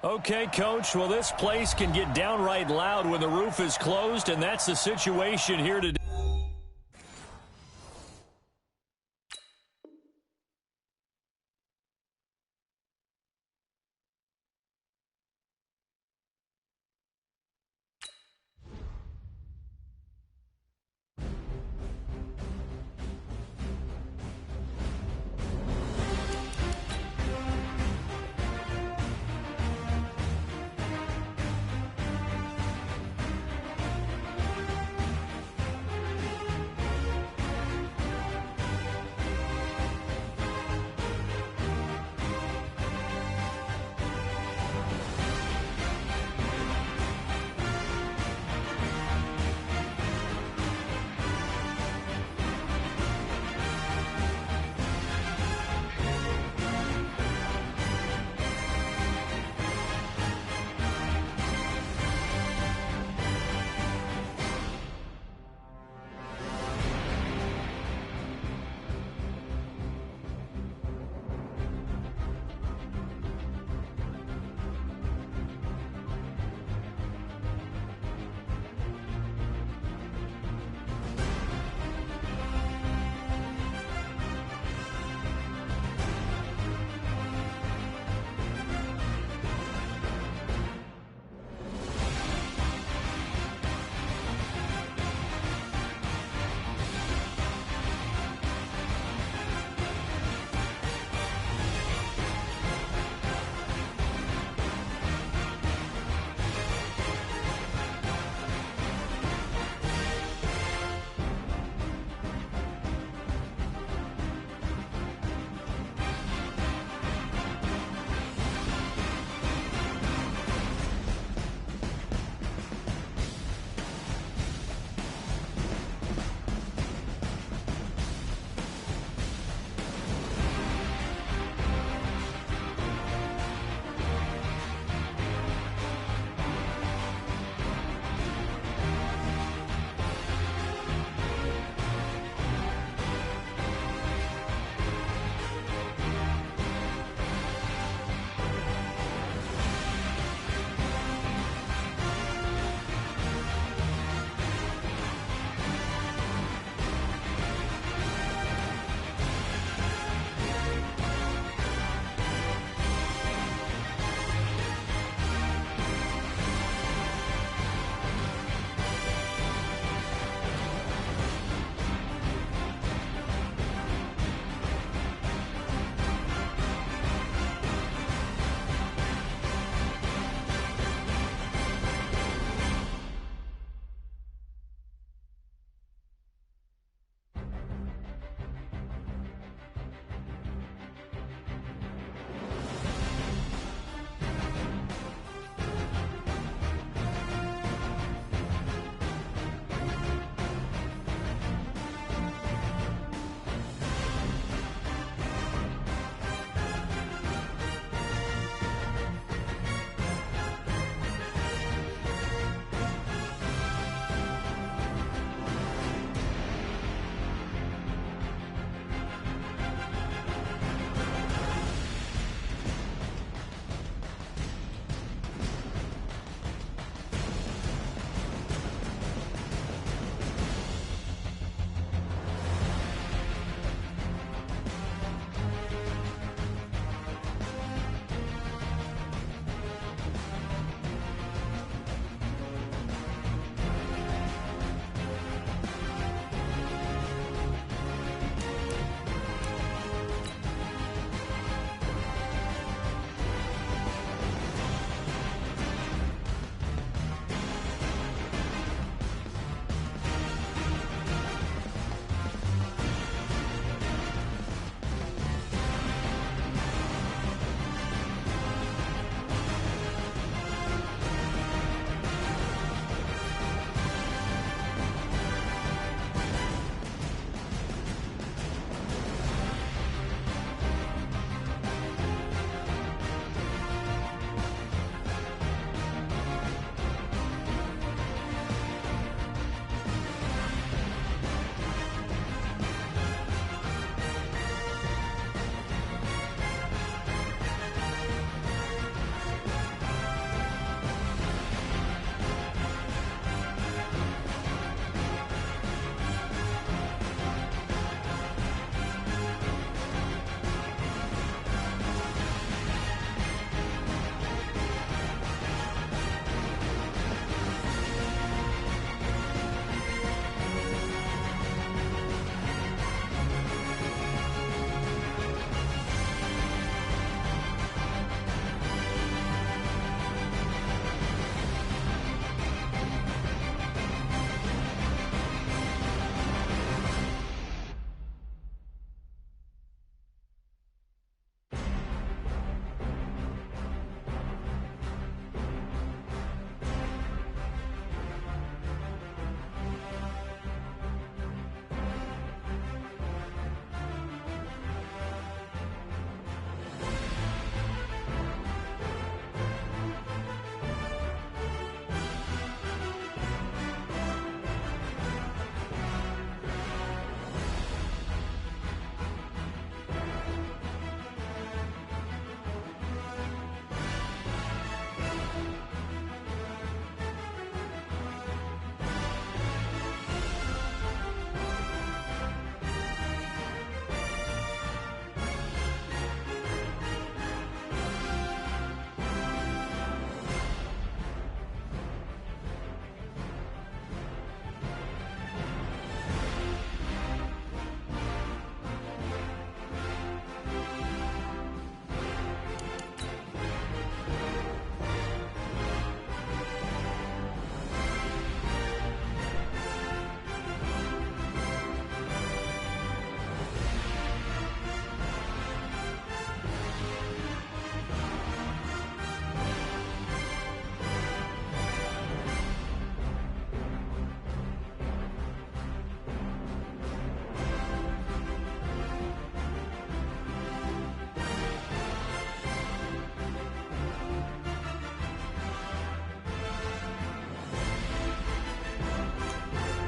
Okay, Coach. Well, this place can get downright loud when the roof is closed, and that's the situation here today.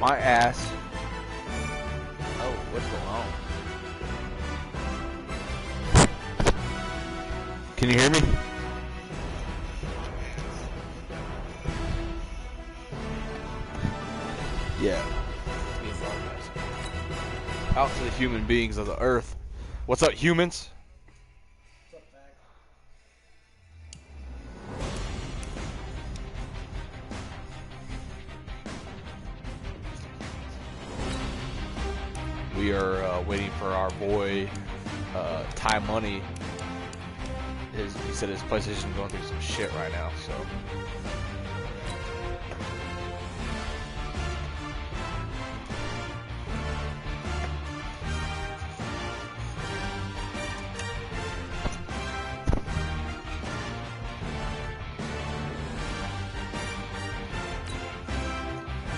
My ass. Oh, what's going on? Can you hear me? Yeah. Out to the human beings of the earth. What's up, humans? What's up, Tag? We are waiting for our boy, Ty Money. He said his PlayStation is going through some shit right now, so.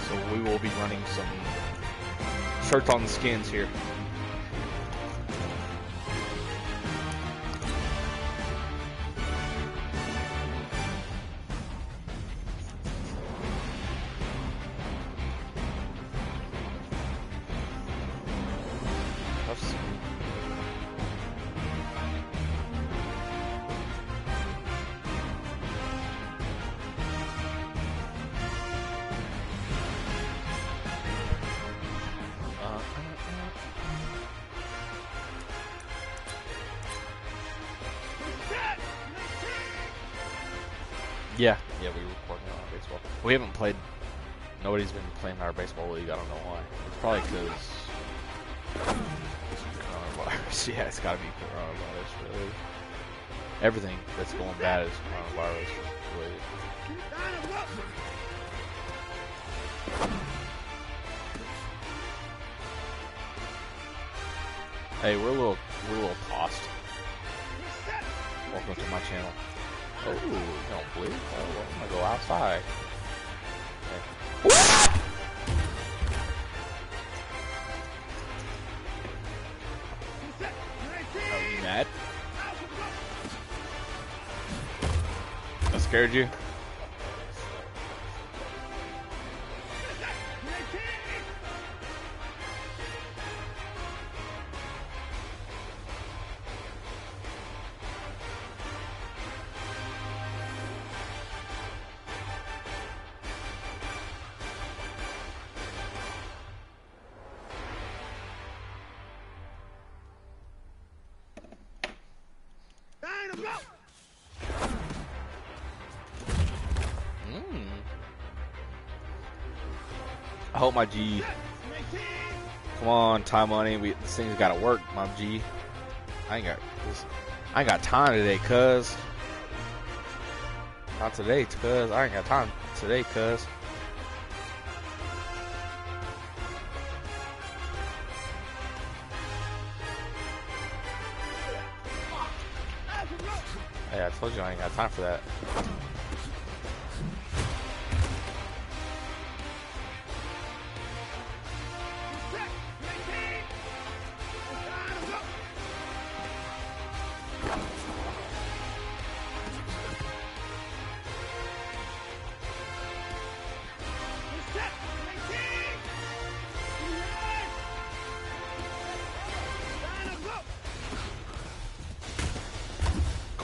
So we will be running some shirts on the skins here. Yeah, we recording on baseball. We haven't played. Nobody's been playing our baseball league. I don't know why. It's probably because coronavirus. Yeah, it's got to be coronavirus related. Everything that's going bad is coronavirus related. Hey, we're a little tossed. Welcome to my channel. Oh, don't bleed. Oh, well, I'm gonna go outside. Okay. Oh, you mad? That scared you? I hope my G. Come on, Ty Money. This thing's gotta work, my G. I ain't got time today, cuz. Not today, cuz. I ain't got time today, cuz. Hey, I told you I ain't got time for that.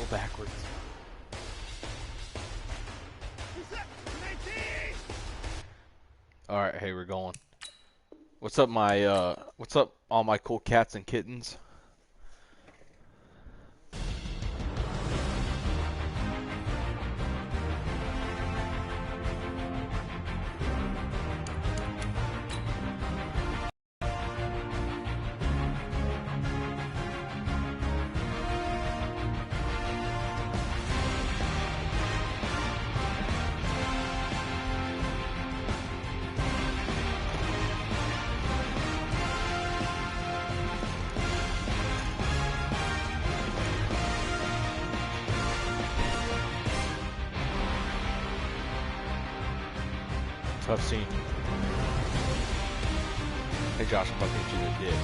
Backwards. All right, hey, we're going. What's up, what's up, all my cool cats and kittens? Tough scene. Hey Josh, I'm about to hit you with a dick.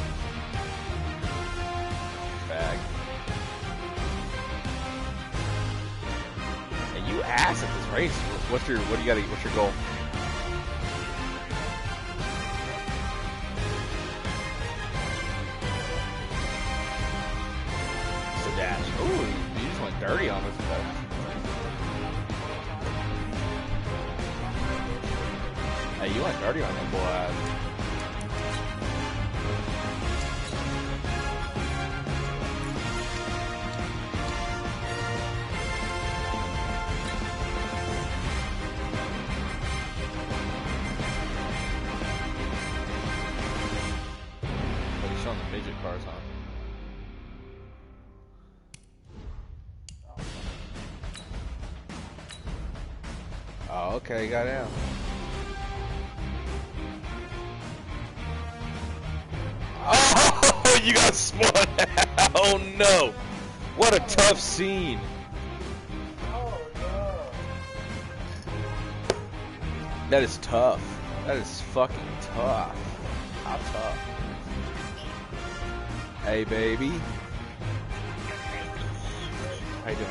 Bag. Hey, you ass at this race. What's your goal? dash. Ooh, he just went dirty on us. Hey, you went dirty on that boy. On the midget cars, huh? Oh, okay, got out. Oh, you got spun. Oh no! What a tough scene. Oh no. That is tough. That is fucking tough. How tough? Hey, baby. How you doing?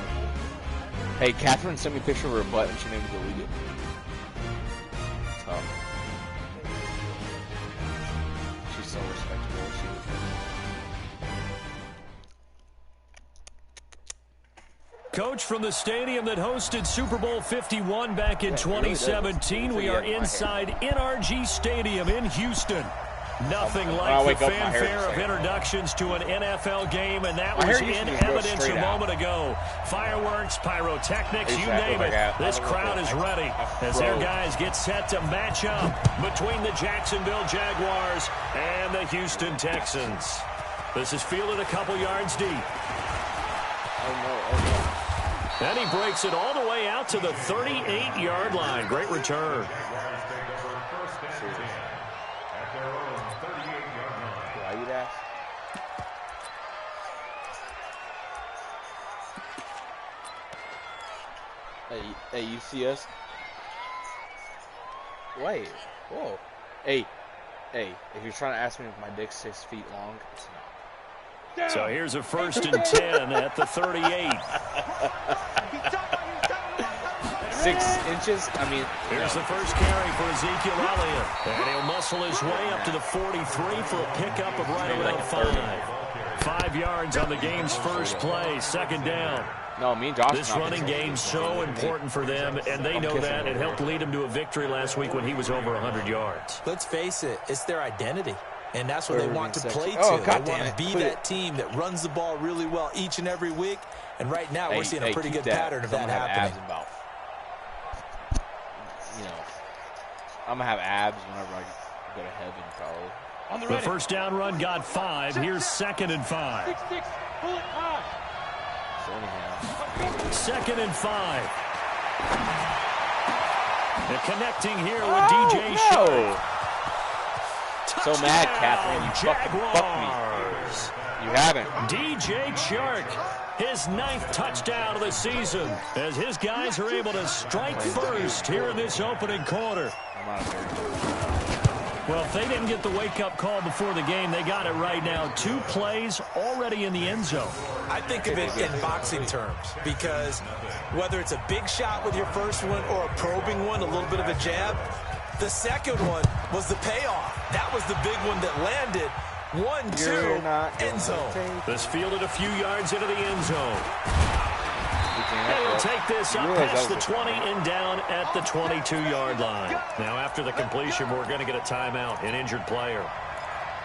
Hey, Catherine sent me a picture of her butt and she made me delete it. Tough. She's so respectable. Coach, from the stadium that hosted Super Bowl 51 back in 2017, we are inside NRG Stadium in Houston. Nothing like the fanfare of introductions to an NFL game, and that was in evidence a moment ago. Fireworks, pyrotechnics, you name it. This crowd is ready as their guys get set to match up between the Jacksonville Jaguars and the Houston Texans. This is fielded a couple yards deep. And he breaks it all the way out to the 38-yard line. Great return. Hey, you see us? Wait, whoa. Hey, if you're trying to ask me if my dick's 6 feet long, it's not. So here's a 1st and 10 at the 38. 6 inches? I mean, here's the first carry for Ezekiel Elliott. And he'll muscle his way up to the 43 for a pickup of right around 5. 5 yards on the game's first play, 2nd down. No, me and Josh. This running game's so important for them, and they know that. It helped lead them to a victory last week when he was over 100 yards. Let's face it, it's their identity, and that's what they want to play to. They want to be that team that runs the ball really well each and every week, and right now we're seeing a pretty good pattern of that happening. You know, I'm going to have abs whenever I go to heaven, probably. The first down run got 5. Here's 2nd and 5. 6-6, bullet high. 2nd and 5. They're connecting here with DJ Shark. So mad, Catherine. You fucking fucked me. You haven't. DJ Shark, his 9th touchdown of the season, as his guys are able to strike first here in this opening quarter. I'm out of here. Well, if they didn't get the wake-up call before the game, they got it right now. 2 plays already in the end zone. I think of it in boxing terms, because whether it's a big shot with your first one or a probing one, a little bit of a jab, the second one was the payoff. That was the big one that landed. 1-2, end zone. This fielded a few yards into the end zone. And he'll take this up past the 20 and down at the 22-yard line. Now, after the completion, we're going to get a timeout, an injured player.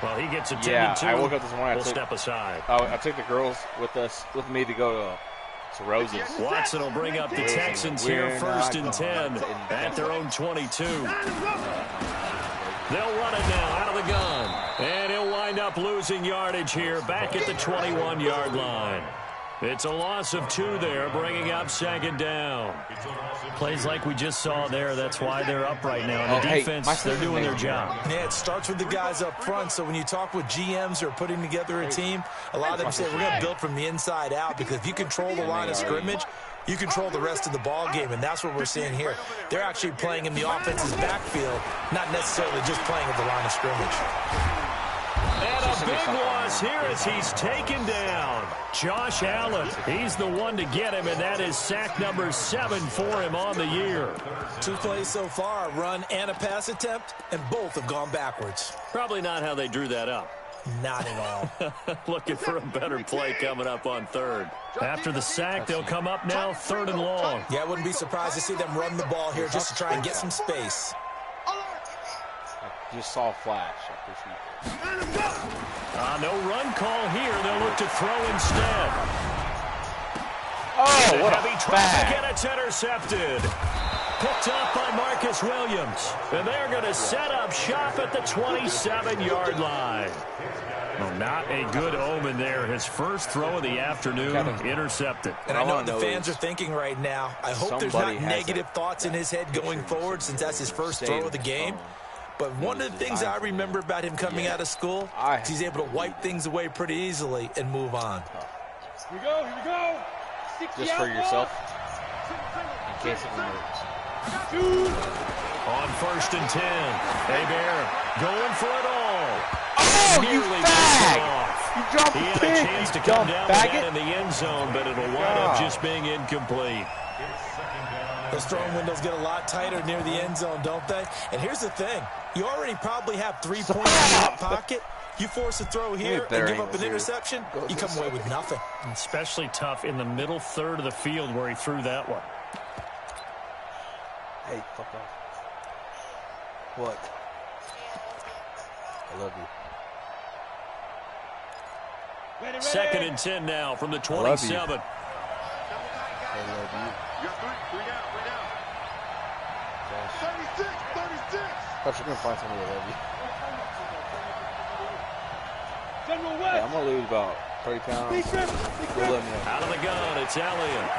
Well, he gets attended to. I woke up this morning. We'll step aside. I took the girls with me to go to Rose's. Watson will bring up the Texans here, 1st and 10 at their own 22. They'll run it now out of the gun. And he'll wind up losing yardage here back at the 21-yard line. It's a loss of 2 there, bringing up 2nd down. Plays like we just saw there, that's why they're up right now. And the defense, they're doing their job. Yeah, it starts with the guys up front. So when you talk with GMs who are putting together a team, a lot of them say we're going to build from the inside out, because if you control the line of scrimmage, you control the rest of the ball game, and that's what we're seeing here. They're actually playing in the offense's backfield, not necessarily just playing at the line of scrimmage. And a big loss here as he's taken down. Josh Allen, he's the one to get him, and that is sack number 7 for him on the year. 2 plays so far, a run and a pass attempt, and both have gone backwards. Probably not how they drew that up. Not at all. Looking for a better play coming up on third. After the sack, they'll come up now 3rd and long. Yeah, I wouldn't be surprised to see them run the ball here just to try and get some space. I just saw a flash. No run call here. They'll look to throw instead. Oh, what a heavy traffic, and it's intercepted. Picked up by Marcus Williams. And they're going to set up shop at the 27-yard line. Well, not a good omen there. His first throw of the afternoon intercepted. And I know what the fans are thinking right now. I hope there's not negative thoughts in his head going forward since that's his first throw of the game. But one of the things I remember about him coming out of school is he's able to wipe things away pretty easily and move on. Here we go, here we go. Just for yourself, in case it moves. On 1st and 10, Hebert going for it all. Oh, you fag! You dropped He had a chance to come down with that in the end zone, but it'll wind up just being incomplete. Those throwing windows get a lot tighter near the end zone, don't they? And here's the thing. You already probably have 3 points in your pocket. You force a throw here and give up an interception, you come away with nothing. Especially tough in the middle third of the field where he threw that one. Hey, fuck off. What? I love you. 2nd and 10 now from the 27. I love you. You're 3 down. 36. I thought you were going to find somebody to love you. Hey, I'm going to lose about 30 pounds. We'll let me know. Out of the gun, it's Elliott.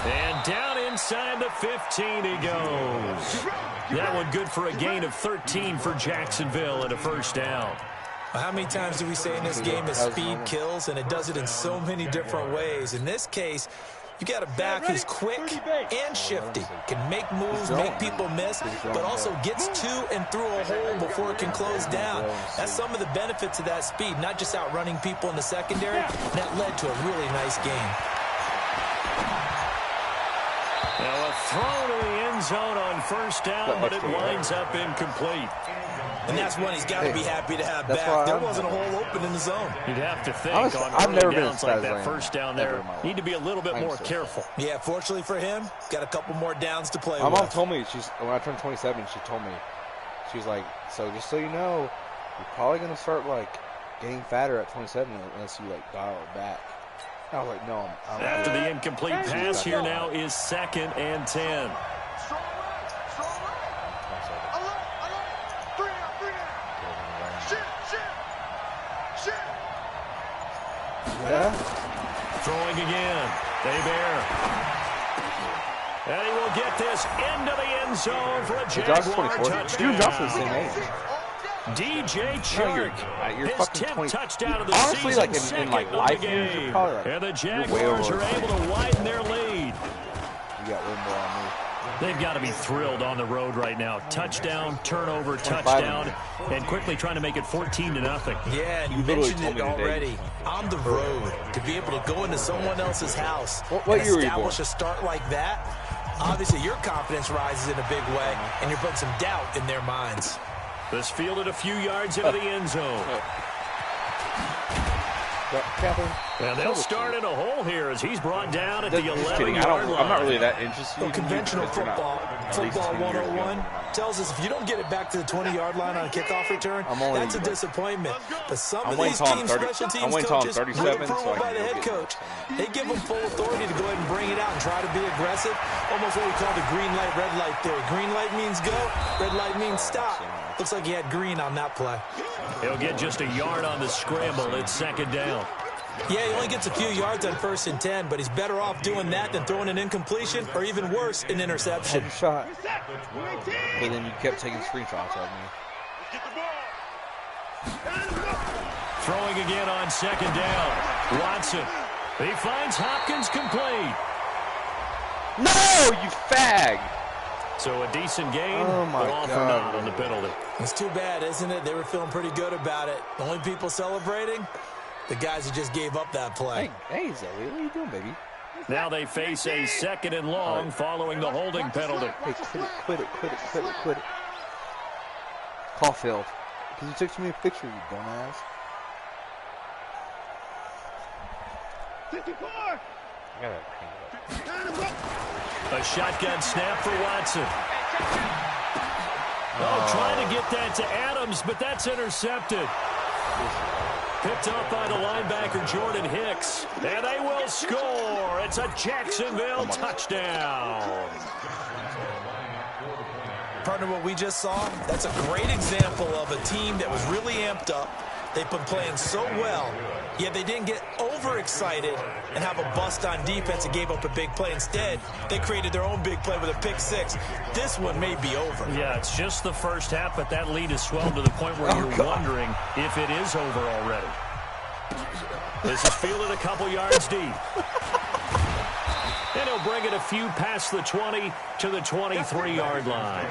And down inside the 15 he goes. That one good for a gain of 13 for Jacksonville and a first down. How many times do we say in this game that speed kills, and it does it in so many different ways? In this case, you got a back who's quick and shifty, can make moves, make people miss, but also gets to and through a hole before it can close down. That's some of the benefits of that speed, not just outrunning people in the secondary. That led to a really nice game. Now a throw to the end zone on 1st down, but it winds up incomplete. And that's one he's got to be happy to have back. There wasn't a hole open in the zone. You'd have to think Honestly, on I've never been downs like that first down there, need to be a little bit more careful. Yeah, fortunately for him, got a couple more downs to play with. My mom told me, when I turned 27, she told me, she was like, so just so you know, you're probably going to start, like, getting fatter at 27 unless you, like, dial it back. I was like, no. After the incomplete pass, here now is 2nd and 10. Yeah. Throwing again. Hebert. And he will get this into the end zone for a Jaguar touchdown. You're just the same age. DJ Chark, you're his 10th touchdown of the honestly, season, like in like life years, you're probably like, and the Jaguars are able to widen their lead. You got one more on me. They've got to be thrilled on the road right now. Touchdown, turnover, touchdown, and quickly trying to make it 14-0. Yeah, and you mentioned it already. On the road, to be able to go into someone else's house and establish a start like that, obviously your confidence rises in a big way, and you're putting some doubt in their minds. This fielded a few yards into the end zone. And they'll start in a hole here as he's brought down at the 11-yard line. I'm not really that interested. Well, conventional football 101 tells us if you don't get it back to the 20-yard line on a kickoff return, that's a disappointment. But some of these team special teams coaches, with approval by the head coach, they give them full authority to go ahead and bring it out and try to be aggressive. Almost what we call the green light, red light theory. Green light means go, red light means stop. Looks like he had green on that play. He'll get just a yard on the scramble. It's 2nd down. Yeah, he only gets a few yards on 1st and 10, but he's better off doing that than throwing an incompletion or even worse, an interception. Shot. But then you kept taking screenshots of me. Throwing again on 2nd down. Watson. He finds Hopkins complete. No, you fag! So a decent gain, but all for naught on the penalty. It's too bad, isn't it? They were feeling pretty good about it. The only people celebrating, the guys who just gave up that play. Hey, Zoe, what are you doing, baby? Now they face a 2nd and long following the holding penalty. Hey, quit it. Caulfield. Because you took too many pictures, you dumbass. 54! I gotta hang it up. A shotgun snap for Watson. Oh, trying to get that to Adams, but that's intercepted. Picked up by the linebacker, Jordan Hicks. And they will score. It's a Jacksonville touchdown. Partner, what we just saw, that's a great example of a team that was really amped up. They've been playing so well, yet they didn't get overexcited and have a bust on defense and gave up a big play. Instead, they created their own big play with a pick six. This one may be over. Yeah, it's just the first half, but that lead has swelled to the point where you're wondering if it is over already. This is fielded a couple yards deep. And he'll bring it a few past the 20 to the 23-yard line.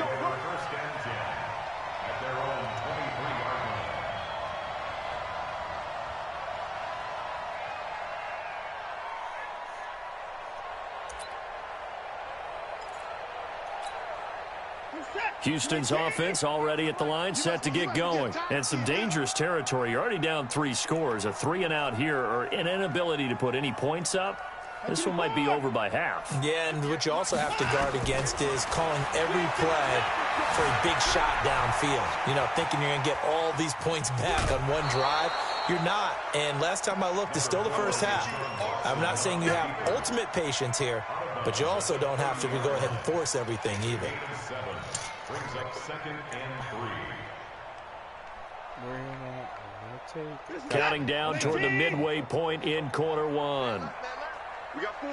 Houston's offense already at the line, set to get going. And some dangerous territory. You're already down 3 scores. A 3-and-out here, or an inability to put any points up. This one might be over by half. Yeah, and what you also have to guard against is calling every play for a big shot downfield. You know, thinking you're going to get all these points back on one drive. You're not. And last time I looked, it's still the first half. I'm not saying you have ultimate patience here, but you also don't have to go ahead and force everything either. Brings up 2nd and 3. Counting down toward the midway point in quarter one. We got 4.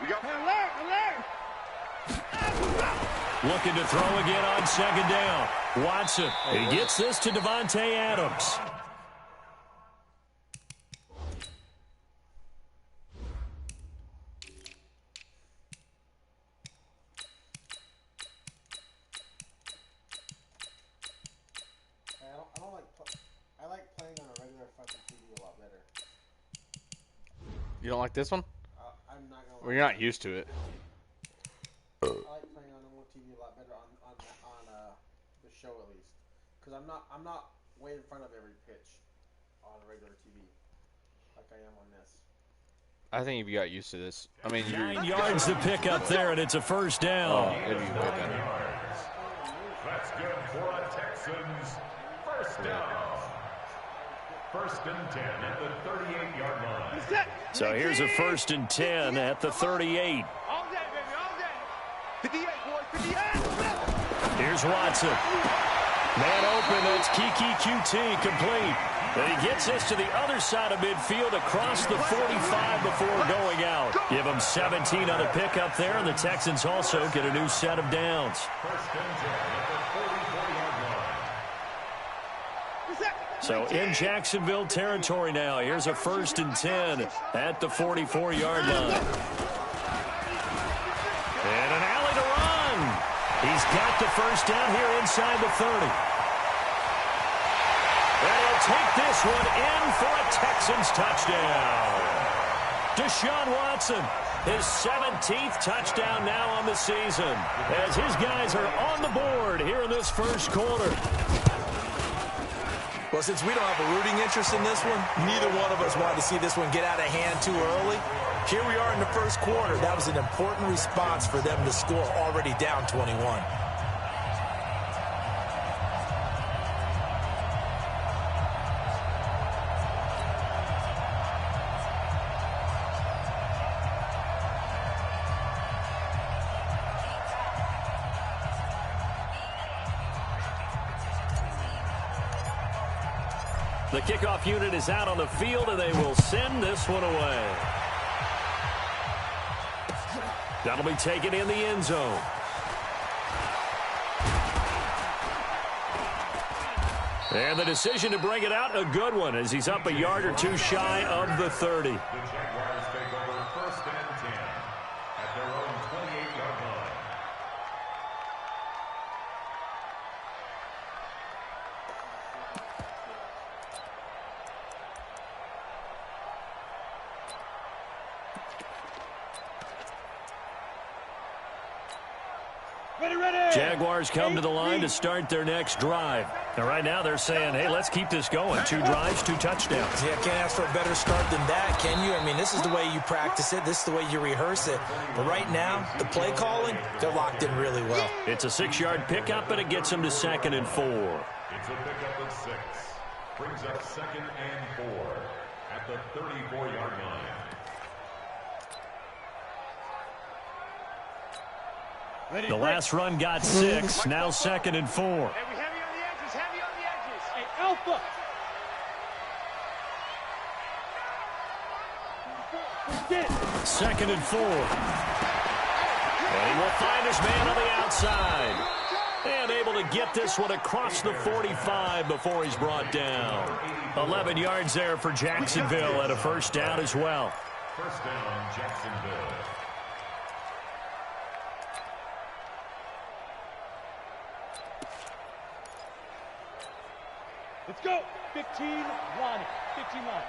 We got Looking to throw again on 2nd down. Watson, he gets this to Devontae Adams. I like playing on a regular fucking TV a lot better. You don't like this one? I'm not gonna. Well, you're not used to it. I like playing on normal TV a lot better on the show at least, because I'm not way in front of every pitch on regular TV like I am on this. I think if you got used to this, I mean, 9 yards to pick up there, and it's a first down. It'd be way better. That's good for a Texans first down. 1st and 10 at the 38-yard line. So here's a 1st and 10 at the 38. All day, baby, all day. 58, boys, 58. Here's Watson. Man open, that's Kiki QT complete. And he gets this to the other side of midfield across the 45 before going out. Give him 17 on a pickup there, and the Texans also get a new set of downs. 1st and 10 at the 44-yard line. So in Jacksonville territory now. Here's a 1st and 10 at the 44-yard line. And an alley to run. He's got the first down here inside the 30. And he'll take this one in for a Texans touchdown. Deshaun Watson, his 17th touchdown now on the season, as his guys are on the board here in this first quarter. Well, since we don't have a rooting interest in this one, neither one of us wanted to see this one get out of hand too early. Here we are in the first quarter. That was an important response for them to score, already down 21. The kickoff unit is out on the field, and they will send this one away. That'll be taken in the end zone. And the decision to bring it out, a good one, as he's up a yard or two shy of the 30. The Jaguars take over 1st and 10 at their own 28-yard line. Jaguars come to the line to start their next drive. And right now they're saying, hey, let's keep this going. 2 drives, 2 touchdowns. Yeah, can't ask for a better start than that, can you? I mean, this is the way you practice it. This is the way you rehearse it. But right now, the play calling, they're locked in really well. It's a 6-yard pickup, and it gets them to 2nd and 4. It's a pickup of 6. Brings up 2nd and 4 at the 34-yard line. The last run got 6. Now 2nd and 4. Hey, we heavy on the edges, heavy on the edges. Hey, Alpha. 2nd and 4. And he will find his man on the outside. And able to get this one across the 45 before he's brought down. 11 yards there for Jacksonville and a first down as well. First down, Jacksonville. Let's go. 15, Ronnie. 15 line.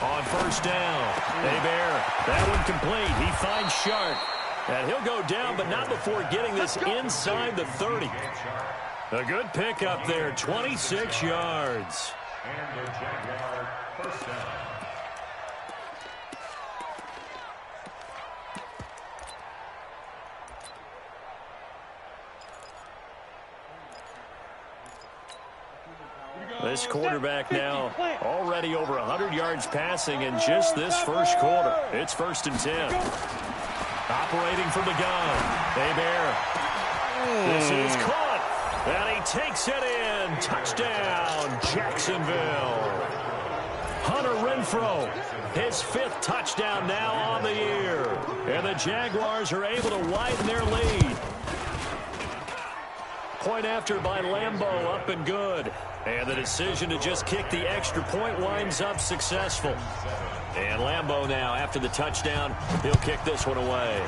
On first down, Hebert. That one complete. He finds Sharp. And he'll go down, but not before getting this inside the 30. A good pickup there, 26 yards. And the Jaguar first down. This quarterback now already over 100 yards passing in just this first quarter. It's 1st and 10. Operating from the gun. Hebert. This is caught. And he takes it in. Touchdown, Jacksonville. Hunter Renfrow, his 5th touchdown now on the year. And the Jaguars are able to widen their lead. Point after by Lambeau, up and good. And the decision to just kick the extra point winds up successful. And Lambeau now, after the touchdown, he'll kick this one away.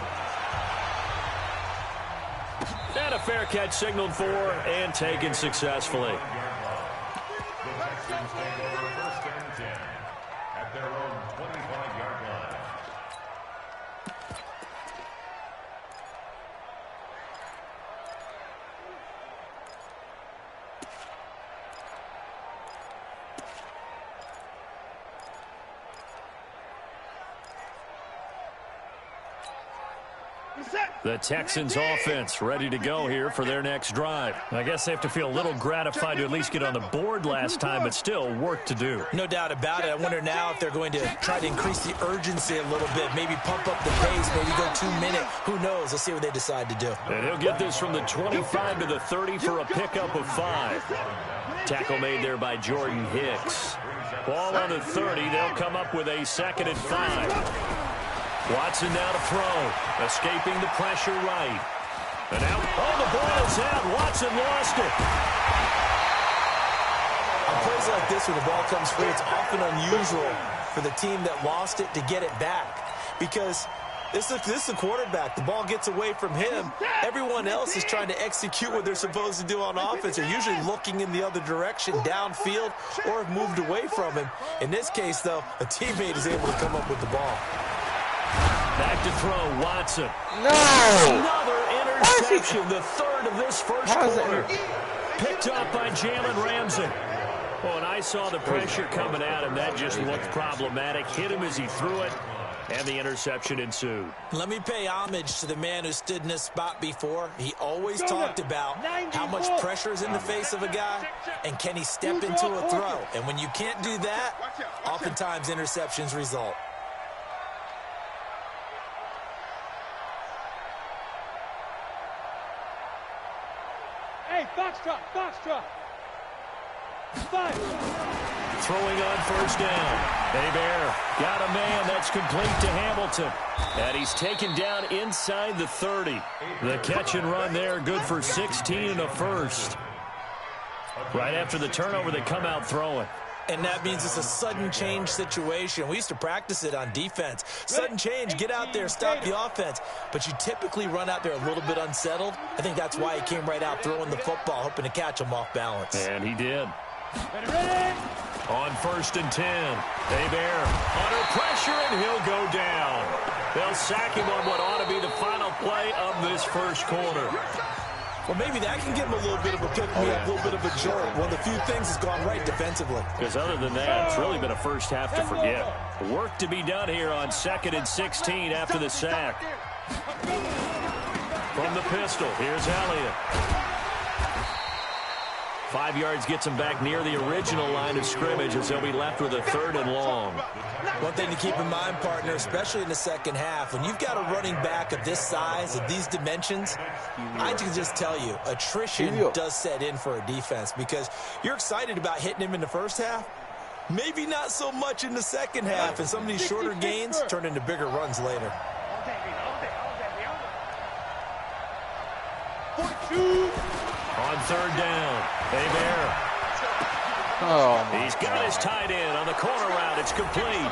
And a fair catch signaled for and taken successfully. The Texans take over 1st and 10 at their own 25-yard line. The Texans offense ready to go here for their next drive. I guess they have to feel a little gratified to at least get on the board last time, but still work to do. No doubt about it. I wonder now if they're going to try to increase the urgency a little bit, maybe pump up the pace, maybe go 2-minute. Who knows? Let's see what they decide to do. And he'll get this from the 25 to the 30 for a pickup of 5. Tackle made there by Jordan Hicks. Ball on the 30. They'll come up with a 2nd and 5. Watson now to throw. Escaping the pressure right. And now, the ball is out. Watson lost it. On plays like this where the ball comes free, it's often unusual for the team that lost it to get it back. Because this is the quarterback. The ball gets away from him. Everyone else is trying to execute what they're supposed to do on offense. They're usually looking in the other direction, downfield, or have moved away from him. In this case, though, a teammate is able to come up with the ball. Back to throw, Watson. No! Another interception, the 3rd of this first quarter. Picked up by Jalen Ramsey. Oh, and I saw the pressure coming at him. That just looked problematic. Hit him as he threw it, and the interception ensued. Let me pay homage to the man who stood in this spot before. He always talked about how much pressure is in the face of a guy, and can he step into a throw. And when you can't do that, oftentimes interceptions result. Hey, Foxtrot, Foxtrot. 5. Throwing on first down. Hebert got a man. That's complete to Hamilton. And he's taken down inside the 30. The catch and run there, good for 16 and a first. Right after the turnover, they come out throwing. And that means it's a sudden change situation. We used to practice it on defense. Sudden change, get out there, stop the offense. But you typically run out there a little bit unsettled. I think that's why he came right out throwing the football, hoping to catch him off balance. And he did. On 1st and 10, Hebert under pressure, and he'll go down. They'll sack him on what ought to be the final play of this first quarter. Well, maybe that can give him a little bit of a pick-me-up, a little bit of a jolt. One of the few things that's gone right defensively. Because other than that, it's really been a first half to forget. Work to be done here on 2nd and 16 after the sack. From the pistol, here's Elliott. 5 yards gets him back near the original line of scrimmage as they'll be left with a 3rd and long. One thing to keep in mind, partner, especially in the second half, when you've got a running back of this size, of these dimensions, I can just tell you, attrition does set in for a defense because you're excited about hitting him in the first half. Maybe not so much in the second half, and some of these shorter gains turn into bigger runs later. On 3rd down, Hebert. He's got his tight end on the corner route. It's complete.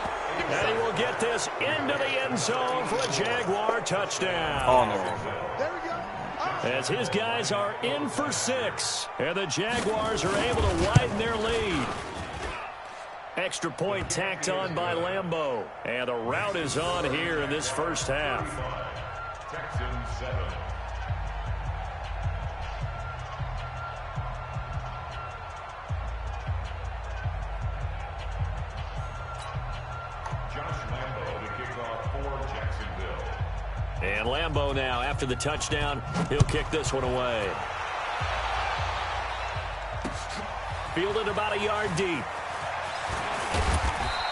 And he will get this into the end zone for a Jaguar touchdown. As his guys are in for 6. And the Jaguars are able to widen their lead. Extra point tacked on by Lambeau. And the route is on here in this first half. Texans 7. And Lambeau now, after the touchdown, he'll kick this one away. Fielded about a yard deep.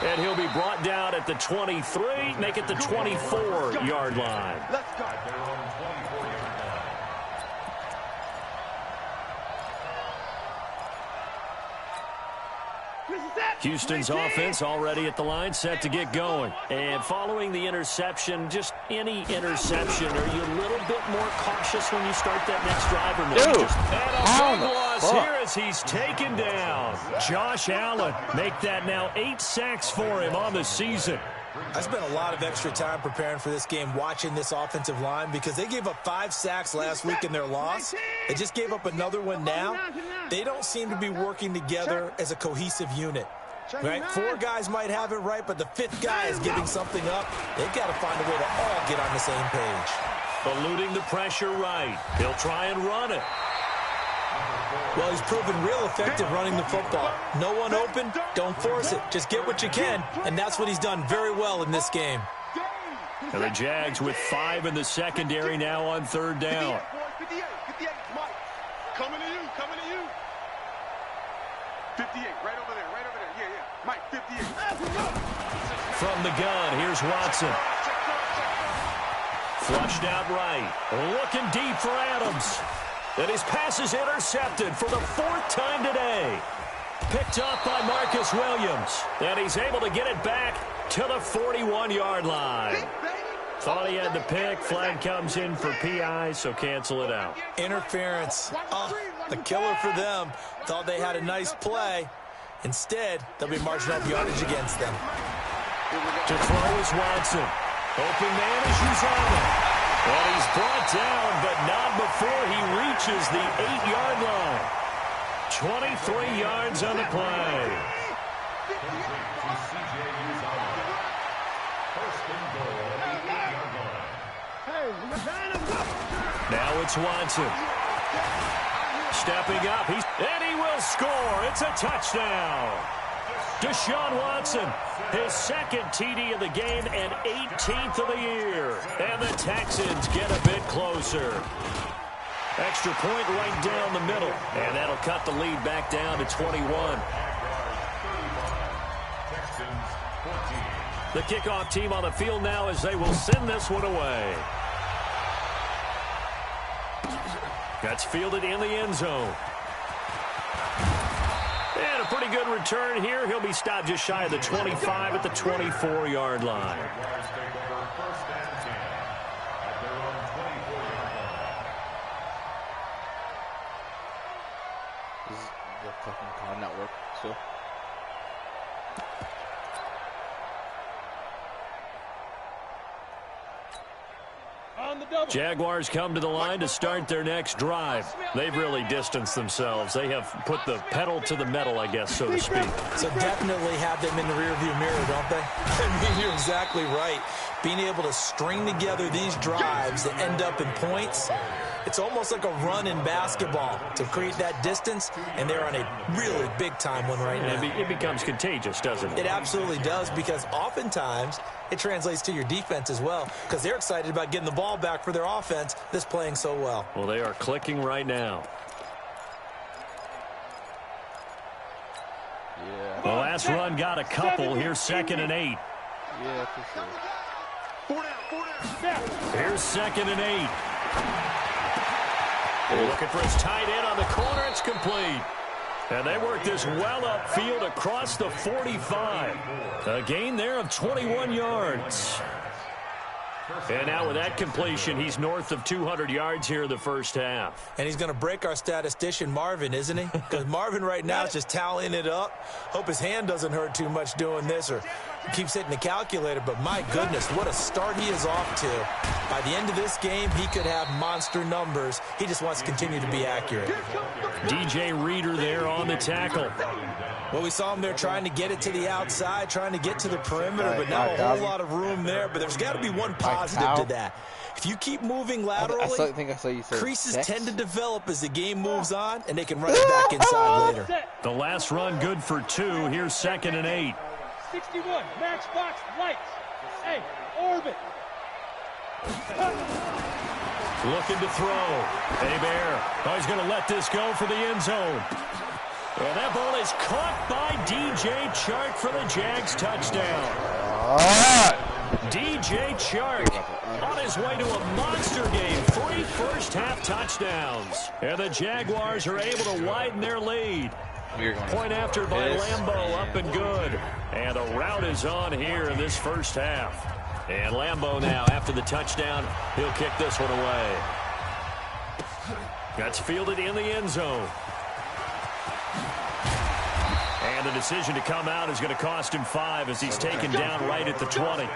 And he'll be brought down at the 23, make it the 24-yard line. Let's go. Houston's offense already at the line, set to get going. And following the interception, just any interception, are you a little bit more cautious when you start that next drive or no? And a big loss here as he's taken down. Josh Allen, make that now 8 sacks for him on the season. I spent a lot of extra time preparing for this game, watching this offensive line, because they gave up 5 sacks last week in their loss. They just gave up another one now. They don't seem to be working together as a cohesive unit. Right? 4 guys might have it right, but the 5th guy is giving something up. They've got to find a way to all get on the same page. Eluding the pressure right. He'll try and run it. Well, he's proven real effective running the football. No one open, don't force it. Just get what you can, and that's what he's done very well in this game. And the Jags with 5 in the secondary now on 3rd down. 58, Mike. Coming to you. 58, right over there. Yeah. Mike, 58. From the gun, here's Watson. Flushed out right. Looking deep for Adams. And his pass is intercepted for the 4th time today. Picked up by Marcus Williams. And he's able to get it back to the 41-yard line. Thought he had the pick. Flag comes in for PI, so cancel it out. Interference. The killer for them. Thought they had a nice play. Instead, they'll be marching up yardage against them. To throw is Watson. Open man is Uzama. And he's brought down, but not before he reaches the 8-yard line. 23 yards on the play. Now it's Watson. Stepping up, and he will score. It's a touchdown. Deshaun Watson, his 2nd TD of the game and 18th of the year. And the Texans get a bit closer. Extra point right down the middle. And that'll cut the lead back down to 21. The kickoff team on the field now as they will send this one away. That's fielded in the end zone. And a pretty good return here. He'll be stopped just shy of the 25 at the 24-yard line. This is the fucking Con Network still. On the Jaguars come to the line to start their next drive. They've really distanced themselves. They have put the pedal to the metal, I guess, so to speak. So definitely have them in the rearview mirror, don't they? I mean, you're exactly right. Being able to string together these drives that end up in points, it's almost like a run in basketball to create that distance, and they're on a really big-time one right now. It becomes contagious, doesn't it? It absolutely does, because oftentimes it translates to your defense as well, because they're excited about getting the ball back for their offense that's playing so well. Well, they are clicking right now. Yeah. The last run got a couple. Here's 2nd and 8. Yeah, for sure. Here's 2nd and 8. Looking for his tight end on the corner. It's complete. And they work this well upfield across the 45. A gain there of 21 yards. And now with that completion, he's north of 200 yards here in the first half. And he's going to break our statistician, Marvin, isn't he? Because Marvin right now is just tallying it up. Hope his hand doesn't hurt too much doing this, or keeps hitting the calculator. But my goodness, what a start he is off to. By the end of this game, he could have monster numbers. He just wants to continue to be accurate. DJ Reader there on the tackle. Well, we saw him there trying to get it to the outside, trying to get to the perimeter, but not a whole lot of room there. But there's got to be one positive to that. If you keep moving laterally, I think I saw you say creases six. tend to develop as the game moves on, and they can run it back inside later. The last run good for 2. Here's 2nd and 8. 61, Matchbox Lights. Hey, Orbit. Looking to throw. Bear. Oh, he's going to let this go for the end zone. And that ball is caught by DJ Chark for the Jags touchdown. DJ Chark on his way to a monster game. 3 first-half touchdowns. And the Jaguars are able to widen their lead. Point after by Lambeau, up and good. And the route is on here in this first half. And Lambeau now, after the touchdown, he'll kick this one away. That's fielded in the end zone. And the decision to come out is going to cost him 5 as he's taken down right at the 20.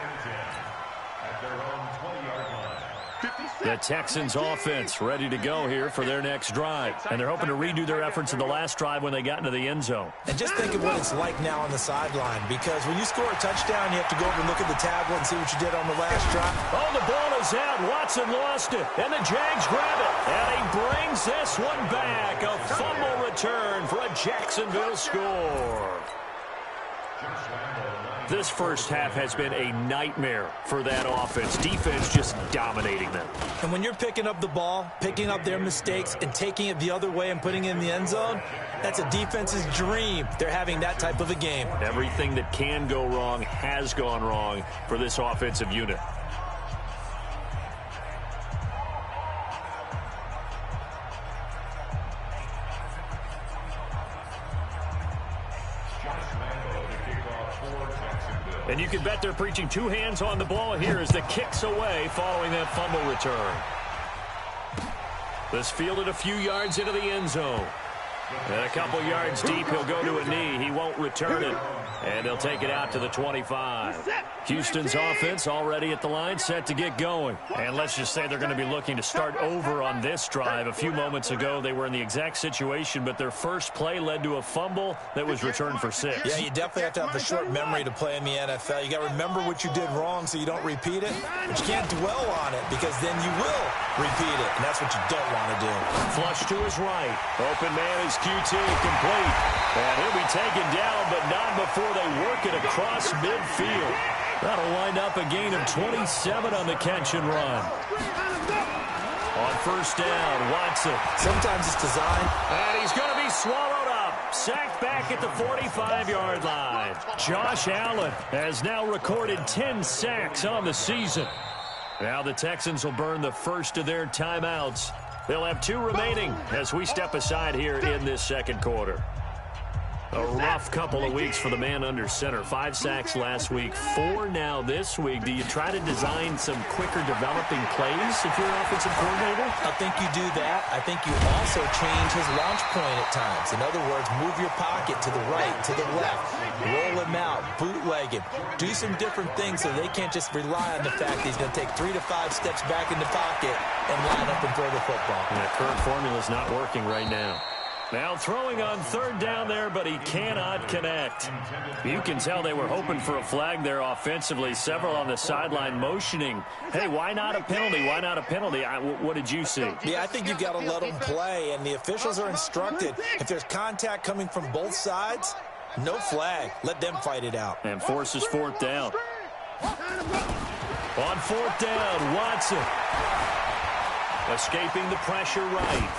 The Texans offense ready to go here for their next drive. And they're hoping to redo their efforts in the last drive when they got into the end zone. And just think of what it's like now on the sideline, because when you score a touchdown, you have to go over and look at the tablet and see what you did on the last drive. Oh, the ball is out. Watson lost it. And the Jags grab it. And he brings this one back. A fumble return for a Jacksonville score. This first half has been a nightmare for that offense. Defense just dominating them. And when you're picking up the ball, picking up their mistakes, and taking it the other way and putting it in the end zone, that's a defense's dream. They're having that type of a game. Everything that can go wrong has gone wrong for this offensive unit. And you can bet they're preaching 2 hands on the ball here as the kick's away following that fumble return. This fielded a few yards into the end zone. And a couple yards deep, he'll go to a knee. He won't return it. And they'll take it out to the 25. Houston's offense already at the line, set to get going. And let's just say they're going to be looking to start over on this drive. A few moments ago, they were in the exact situation, but their first play led to a fumble that was returned for 6. Yeah, you definitely have to have a short memory to play in the NFL. You got to remember what you did wrong so you don't repeat it, but you can't dwell on it because then you will repeat it, and that's what you don't want to do. Flush to his right. Open man is QT, complete. And he'll be taken down, but not before they work it across midfield. That'll wind up a gain of 27 on the catch and run. On first down, Watson. Sometimes it's designed. And he's going to be swallowed up. Sacked back at the 45-yard line. Josh Allen has now recorded 10 sacks on the season. Now the Texans will burn the first of their timeouts. They'll have 2 remaining as we step aside here in this second quarter. A rough couple of weeks for the man under center. 5 sacks last week, 4 now this week. Do you try to design some quicker developing plays if you're an offensive coordinator? I think you do that. I think you also change his launch point at times. In other words, move your pocket to the right, to the left. roll him out, bootleg him, do some different things so they can't just rely on the fact that he's going to take 3 to 5 steps back in the pocket and line up and throw the football. And that current formula is not working right now. Now throwing on third down there, but he cannot connect. You can tell they were hoping for a flag there offensively. Several on the sideline motioning, hey, why not a penalty? Why not a penalty? What did you see? Yeah, I think you've got to let them play, and the officials are instructed. If there's contact coming from both sides, no flag. Let them fight it out. And forces fourth down. On fourth down, Watson. Escaping the pressure right.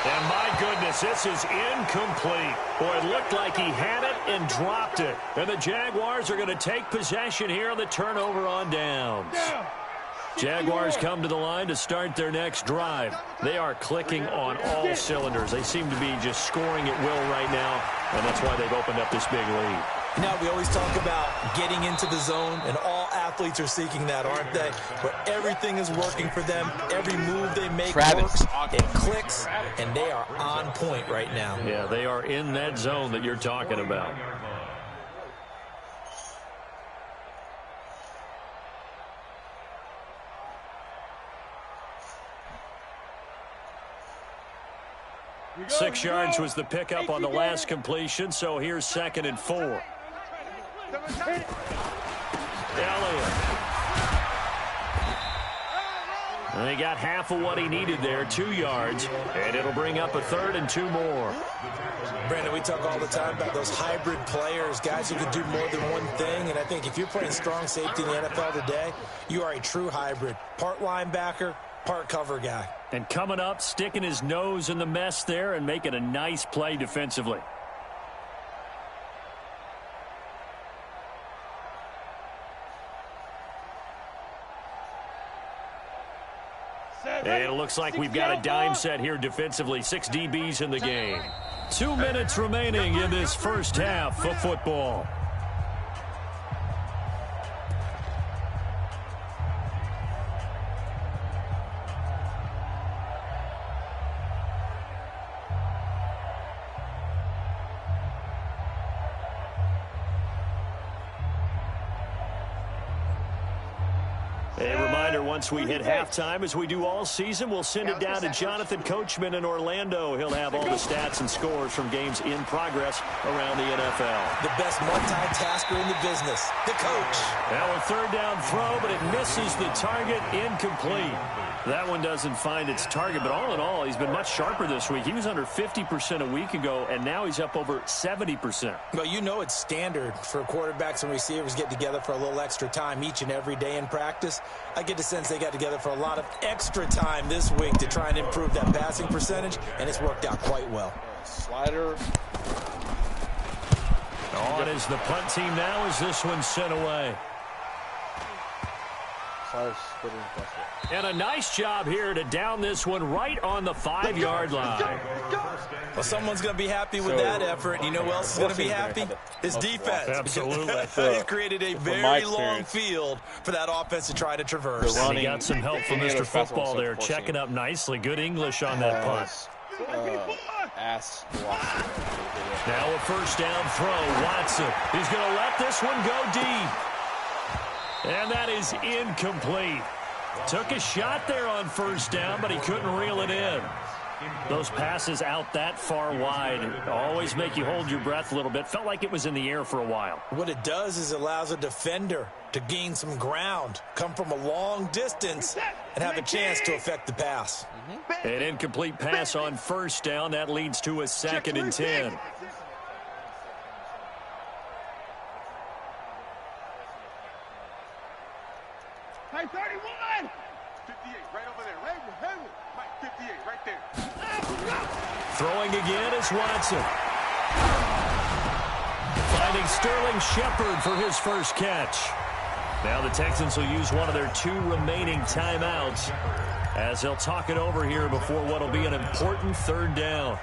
And my goodness, this is incomplete. Boy, it looked like he had it and dropped it. And the Jaguars are going to take possession here on the turnover on downs. Jaguars come to the line to start their next drive. They are clicking on all cylinders. They seem to be just scoring at will right now, and that's why they've opened up this big lead. Now, we always talk about getting into the zone, and all athletes are seeking that, aren't they? But everything is working for them. Every move they make works, it clicks, and they are on point right now. Yeah, they are in that zone that you're talking about. Six yards was the pickup on the last completion, so here's 2nd and 4. Elliott. And he got half of what he needed there, 2 yards, and it'll bring up a 3rd and 2 more. Brandon, we talk all the time about those hybrid players, guys who can do more than one thing, and I think if you're playing strong safety in the NFL today, you are a true hybrid. Part linebacker, part cover guy. And coming up, sticking his nose in the mess there and making a nice play defensively. And it looks like we've got a dime set here defensively. 6 DBs in the game. 2 minutes remaining in this first half of football. Once we hit halftime, as we do all season, we'll send it down to Jonathan Coachman in Orlando. He'll have all the stats and scores from games in progress around the NFL. The best multitasker in the business, the coach. Now a 3rd down throw, but it misses the target, incomplete. That one doesn't find its target, but all in all, he's been much sharper this week. He was under 50% a week ago, and now he's up over 70%. Well, you know it's standard for quarterbacks and receivers get together for a little extra time each and every day in practice. I get the sense they got together for a lot of extra time this week to try and improve that passing percentage, and it's worked out quite well. Slider. On is the punt team now as this one's sent away. And a nice job here to down this one right on the 5-yard line. Well, someone's going to be happy with that effort. You know who else is going to be happy? His defense. Absolutely. He's created a very long field for that offense to try to traverse. And he got some help from Mr. Football there, checking up nicely. Good English on that punt. Now a first down throw. Watson. He's going to let this one go deep. And that is incomplete. Took a shot there on first down, but he couldn't reel it in. Those passes out that far wide always make you hold your breath a little bit. Felt like it was in the air for a while. What it does is it allows a defender to gain some ground, come from a long distance, and have a chance to affect the pass. An incomplete pass on first down. That leads to a 2nd and 10. Hey, 31! 58, right over there. Right, Mike, 58, right there. Throwing again is Watson. Finding Sterling Shepard for his first catch. Now the Texans will use one of their 2 remaining timeouts as they'll talk it over here before what will be an important 3rd down.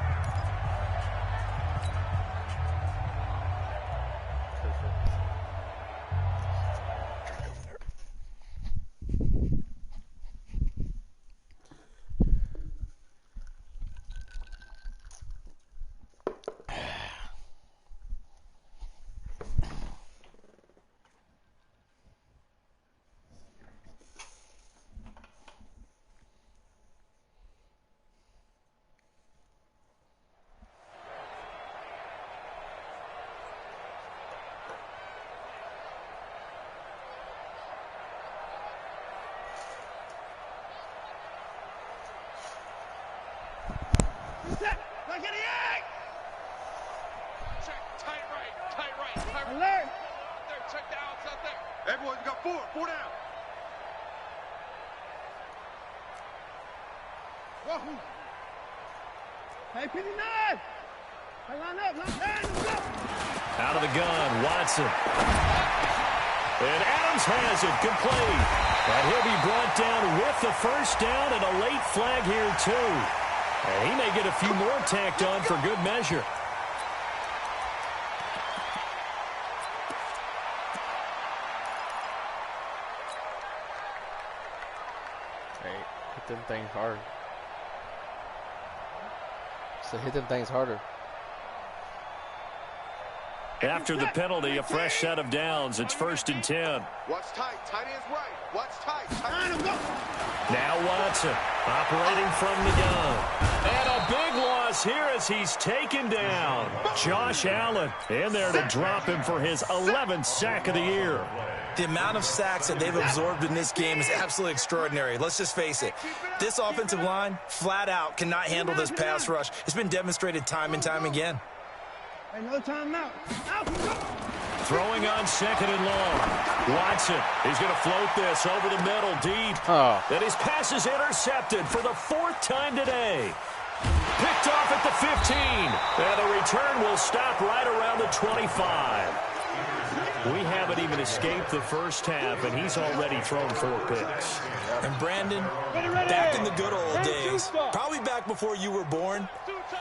Check the outside there. Everyone, you got 4. 4 down. Wahoo. Hey, 59. Hey, line up. Out of the gun, Watson. And Adams has it, complete. And he'll be brought down with the first down and a late flag here, too. And he may get a few more tacked on for good measure. Hey, hit them things hard. So hit them things harder. After the penalty, a fresh set of downs. It's 1st and 10. Watch tight. Tight ends right. Watch tight. Tight ends go. Now Watson operating from the gun. And a big loss here as he's taken down. Josh Allen in there to drop him for his 11th sack of the year. The amount of sacks that they've absorbed in this game is absolutely extraordinary. Let's just face it. This offensive line, flat out, cannot handle this pass rush. It's been demonstrated time and time again. Another time out. Throwing on 2nd and long. Watson, he's going to float this over the middle deep. And his pass is intercepted for the 4th time today. Picked off at the 15. And the return will stop right around the 25. We haven't even escaped the first half, and he's already thrown 4 picks. And Brandon, back in the good old days, probably back before you were born,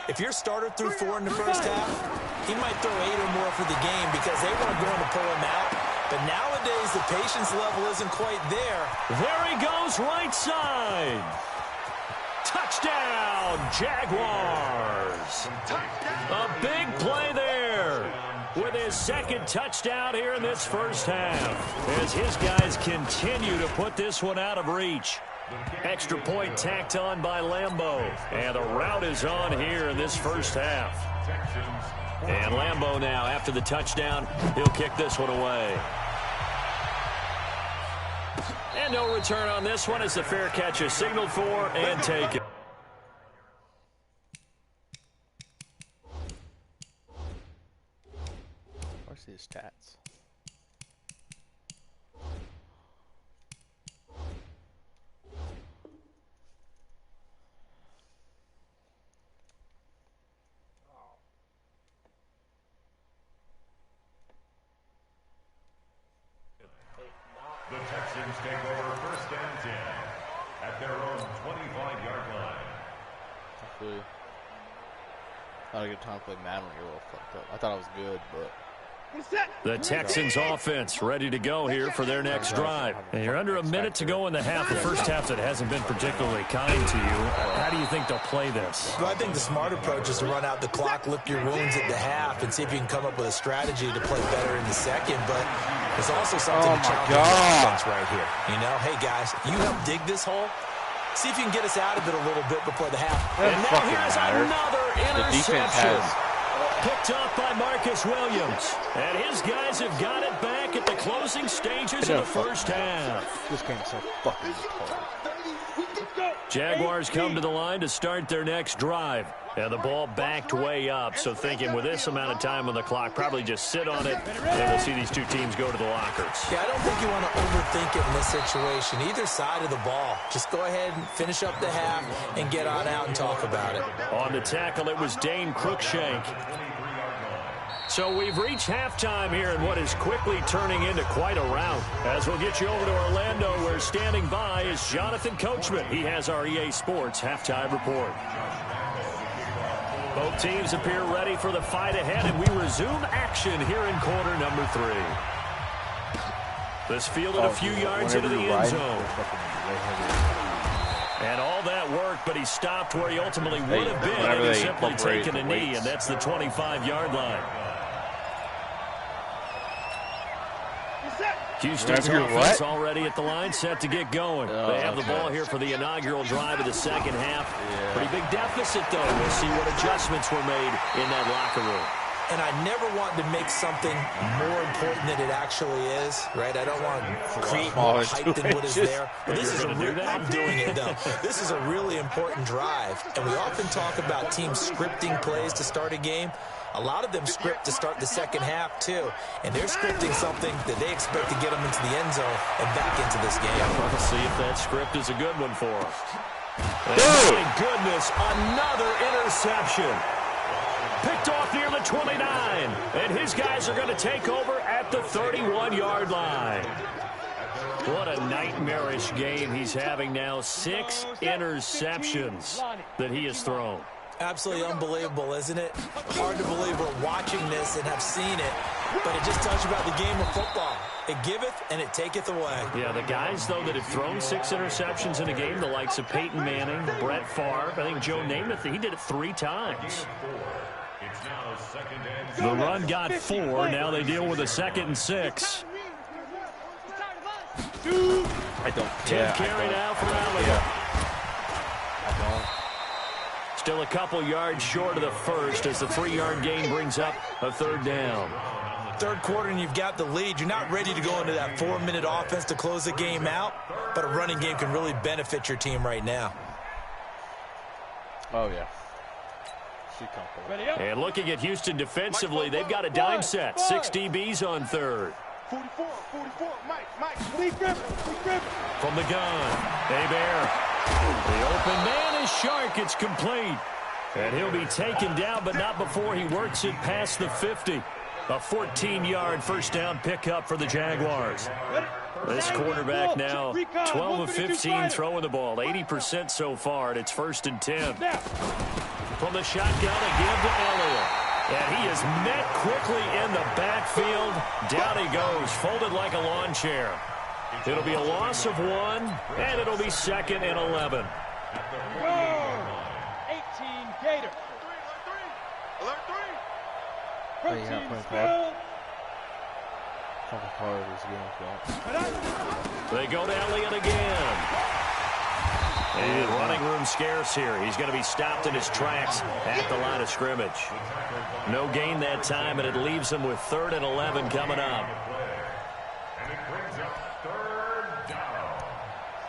if your starter threw 4 in the first half, he might throw 8 or more for the game because they weren't going to pull him out. But nowadays, the patience level isn't quite there. There he goes, right side. Touchdown, Jaguars. A big play there with his 2nd touchdown here in this first half as his guys continue to put this one out of reach. Extra point tacked on by Lambeau. And the route is on here in this first half. And Lambeau now, after the touchdown, he'll kick this one away. And no return on this one as the fair catch is signaled for and taken. Where's his stats? The Texans take over 1st and 10 at their own 25-yard line. Hopefully. Not a good time to play Madden when you're a little fucked up. I thought I was good, but... The Texans offense ready to go here for their next drive. And you're under a minute to go in the half. The first half that hasn't been particularly kind to you. How do you think they'll play this? Well, I think the smart approach is to run out the clock, lick your wounds at the half, and see if you can come up with a strategy to play better in the second. But there's also something to challenge the offense right here. You know, hey, guys, you help dig this hole. See if you can get us out of it a little bit before the half. And now here's another interception. Picked off by Marcus Williams. And his guys have got it back at the closing stages of the first half. This game's so fucking hard. Jaguars come to the line to start their next drive. And the ball backed way up. So thinking with this amount of time on the clock, probably just sit on it. And we'll see these two teams go to the lockers. Yeah, I don't think you want to overthink it in this situation. Either side of the ball. Just go ahead and finish up the half and get on out and talk about it. On the tackle, it was Dane Cruikshank. So we've reached halftime here in what is quickly turning into quite a rout. As we'll get you over to Orlando, where standing by is Jonathan Coachman. He has our EA Sports halftime report. Both teams appear ready for the fight ahead, and we resume action here in quarter number 3. This fielded a few yards into the end zone. And all that work, but he stopped where he ultimately would have been had he simply taken a knee, and that's the 25-yard line. Houston's offense already at the line, set to get going. They have the ball here for the inaugural drive of the second half. Pretty big deficit, though. We'll see what adjustments were made in that locker room. And I never want to make something more important than it actually is, right? I don't want to create more hype than what is there. But this is I'm doing it, though. This is a really important drive. And we often talk about teams scripting plays to start a game. A lot of them script to start the second half, too. And they're scripting something that they expect to get them into the end zone and back into this game. We'll see if that script is a good one for them. Oh, my goodness, another interception. Picked off near the 29. And his guys are going to take over at the 31-yard line. What a nightmarish game he's having now. 6 interceptions that he has thrown. Absolutely unbelievable, isn't it? Hard to believe we're watching this and have seen it, but it just tells you about the game of football. It giveth and it taketh away. Yeah, the guys, though, that have thrown 6 interceptions in a game, the likes of Peyton Manning, Brett Favre, I think Joe Namath, he did it 3 times. The run got 4. Now they deal with a 2nd and 6. I don't. 10th carry now for Allen. I don't. Still a couple yards short of the first as the 3-yard gain brings up a 3rd down. Third quarter and you've got the lead. You're not ready to go into that 4-minute offense to close the game out, but a running game can really benefit your team right now. Oh, yeah. And looking at Houston defensively, they've got a dime set. 6 DBs on 3rd. 44, Mike, Lee Griffin. From the gun, Hebert. The open man is Shark. It's complete. And he'll be taken down, but not before he works it past the 50. A 14-yard first down pickup for the Jaguars. This quarterback now 12 of 15 throwing the ball, 80% so far, and it's 1st and 10. From the shotgun, a give to Elliott. And he is met quickly in the backfield. Down he goes, folded like a lawn chair. It'll be a loss of 1, and it'll be 2nd and 11. 18 Gator. Alert 3. Hey, you're not playing card? Fucking card this game's got. They go to Elliott again. And running room scarce here. He's going to be stopped in his tracks at the line of scrimmage. No gain that time, and it leaves him with 3rd and 11 coming up.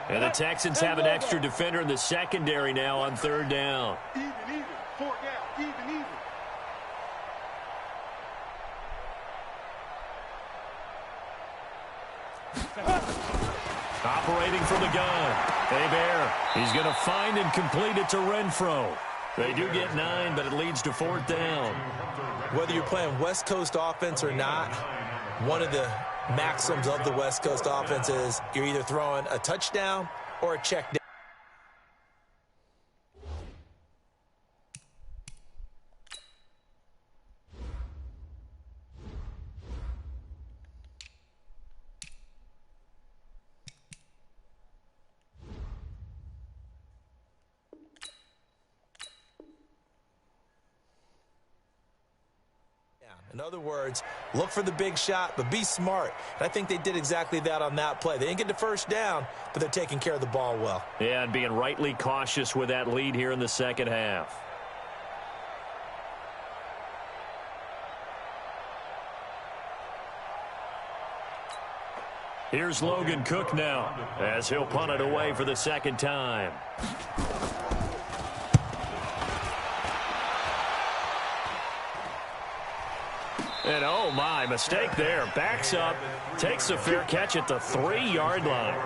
And the Texans have an extra defender in the secondary now on 3rd down. Even. 4 down. Even. Operating from the gun. Hebert. He's going to find and complete it to Renfro. They do get 9, but it leads to 4th down. Whether you're playing West Coast offense or not, one of the maxims of the West Coast offense is you're either throwing a touchdown or a check down. In other words, look for the big shot, but be smart. And I think they did exactly that on that play. They didn't get the first down, but they're taking care of the ball well. Yeah, and being rightly cautious with that lead here in the second half. Here's Logan Cook now as he'll punt it away for the 2nd time. And oh my, mistake there. Backs up, takes a fair catch at the 3-yard line.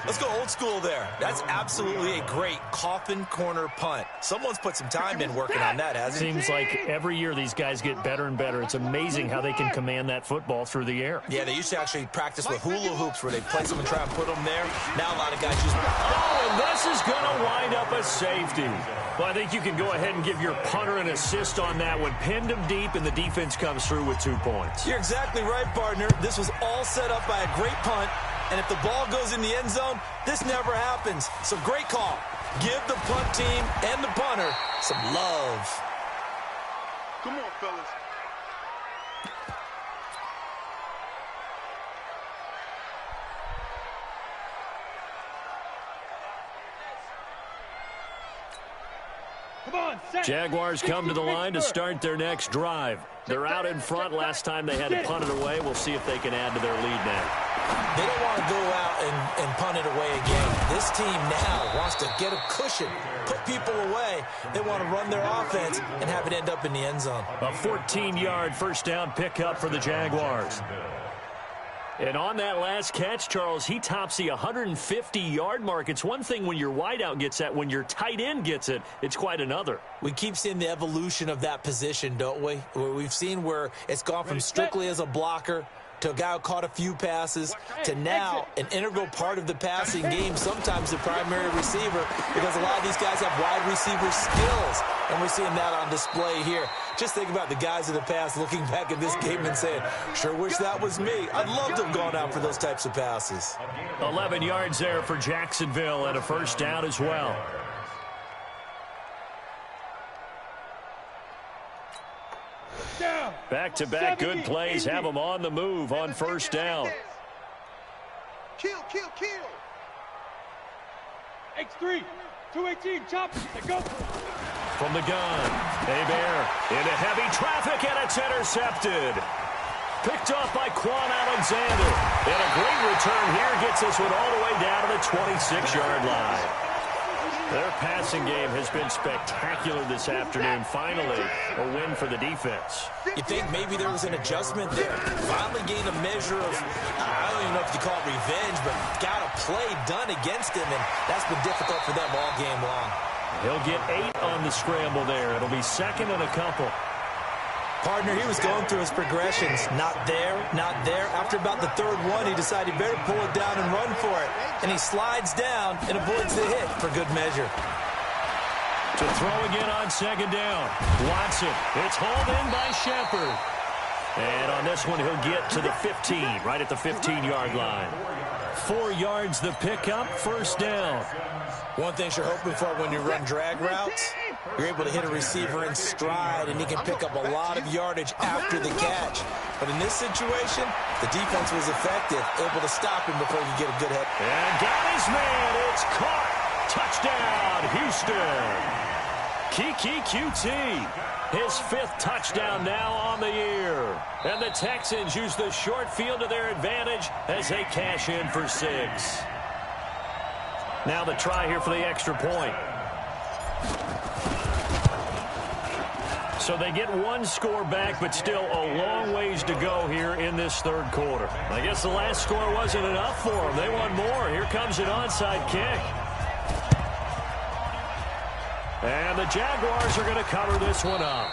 Let's go old school there. That's absolutely a great coffin corner punt. Someone's put some time in working on that, hasn't it? Seems like every year these guys get better and better. It's amazing how they can command that football through the air. Yeah, they used to actually practice with hula hoops where they place them and try and put them there. Now a lot of guys just... Oh, and this is going to wind up a safety. Well, I think you can go ahead and give your punter an assist on that one. Pinned him deep, and the defense comes through with 2 points. You're exactly right, partner. This was all set up by a great punt. And if the ball goes in the end zone, this never happens. So great call. Give the punt team and the punter some love. Come on, fellas. Jaguars come to the line to start their next drive. They're out in front. Last time they had to punt it away. We'll see if they can add to their lead now. They don't want to go out and punt it away again. This team now wants to get a cushion, put people away. They want to run their offense and have it end up in the end zone. A 14-yard first down pickup for the Jaguars. And on that last catch, Charles, he tops the 150-yard mark. It's one thing when your wideout gets that. When your tight end gets it, it's quite another. We keep seeing the evolution of that position, don't we? We've seen where it's gone from strictly as a blocker to a guy who caught a few passes, to now an integral part of the passing game, sometimes the primary receiver, because a lot of these guys have wide receiver skills, and we're seeing that on display here. Just think about the guys of the past looking back at this game and saying, sure wish that was me. I'd love to have gone out for those types of passes. 11 yards there for Jacksonville and a first down as well. Back-to-back good plays have them on the move on first down. Kill. X3, 218, chop, go. From the gun, Hebert into heavy traffic, and it's intercepted. Picked off by Quan Alexander. And a great return here gets this one all the way down to the 26-yard line. Their passing game has been spectacular this afternoon. Finally, a win for the defense. You think maybe there was an adjustment there? Finally gained a measure of, I don't even know if you call it revenge, but got a play done against him, and that's been difficult for them all game long. He'll get 8 on the scramble there. It'll be second and a couple. Partner, he was going through his progressions. Not there, not there. After about the third one, he decided he better pull it down and run for it. And he slides down and avoids the hit for good measure. To throw again on second down. Watson. It's hauled in by Shepard. And on this one, he'll get to the 15, right at the 15-yard line. 4 yards the pickup, first down. One thing you're hoping for when you run drag routes, you're able to hit a receiver in stride, and he can pick up a lot of yardage after the catch. But in this situation, the defense was effective, able to stop him before he could get a good hit. And got his man. It's caught. Touchdown, Houston. Kiki QT, his 5th touchdown now on the year. And the Texans use the short field to their advantage as they cash in for 6. Now the try here for the extra point. So they get 1 score back, but still a long ways to go here in this third quarter. I guess the last score wasn't enough for them. They want more. Here comes an onside kick. And the Jaguars are going to cover this one up.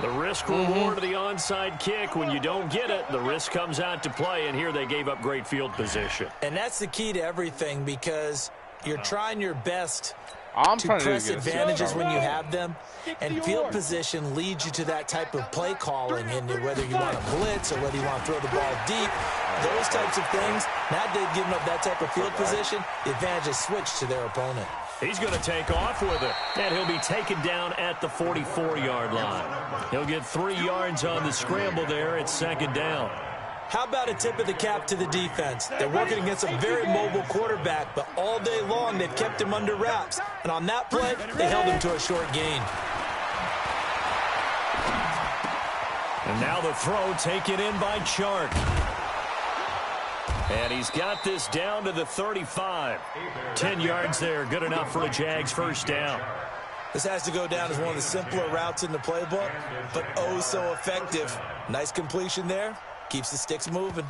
The risk-reward of the onside kick, when you don't get it, the risk comes out to play, and here they gave up great field position. And that's the key to everything, because you're trying your best to press advantages when you have them, and field position leads you to that type of play calling, and whether you want to blitz or whether you want to throw the ball deep, those types of things. Now they've given up that type of field position, the advantage is switched to their opponent. He's going to take off with it, and he'll be taken down at the 44-yard line. He'll get 3 yards on the scramble there at second down. How about a tip of the cap to the defense? They're working against a very mobile quarterback, but all day long they've kept him under wraps. And on that play, they held him to a short gain. And now the throw taken in by Chark. And he's got this down to the 35. 10 yards there, good enough for a Jags first down. This has to go down as one of the simpler routes in the playbook, but oh so effective. Nice completion there. Keeps the sticks moving.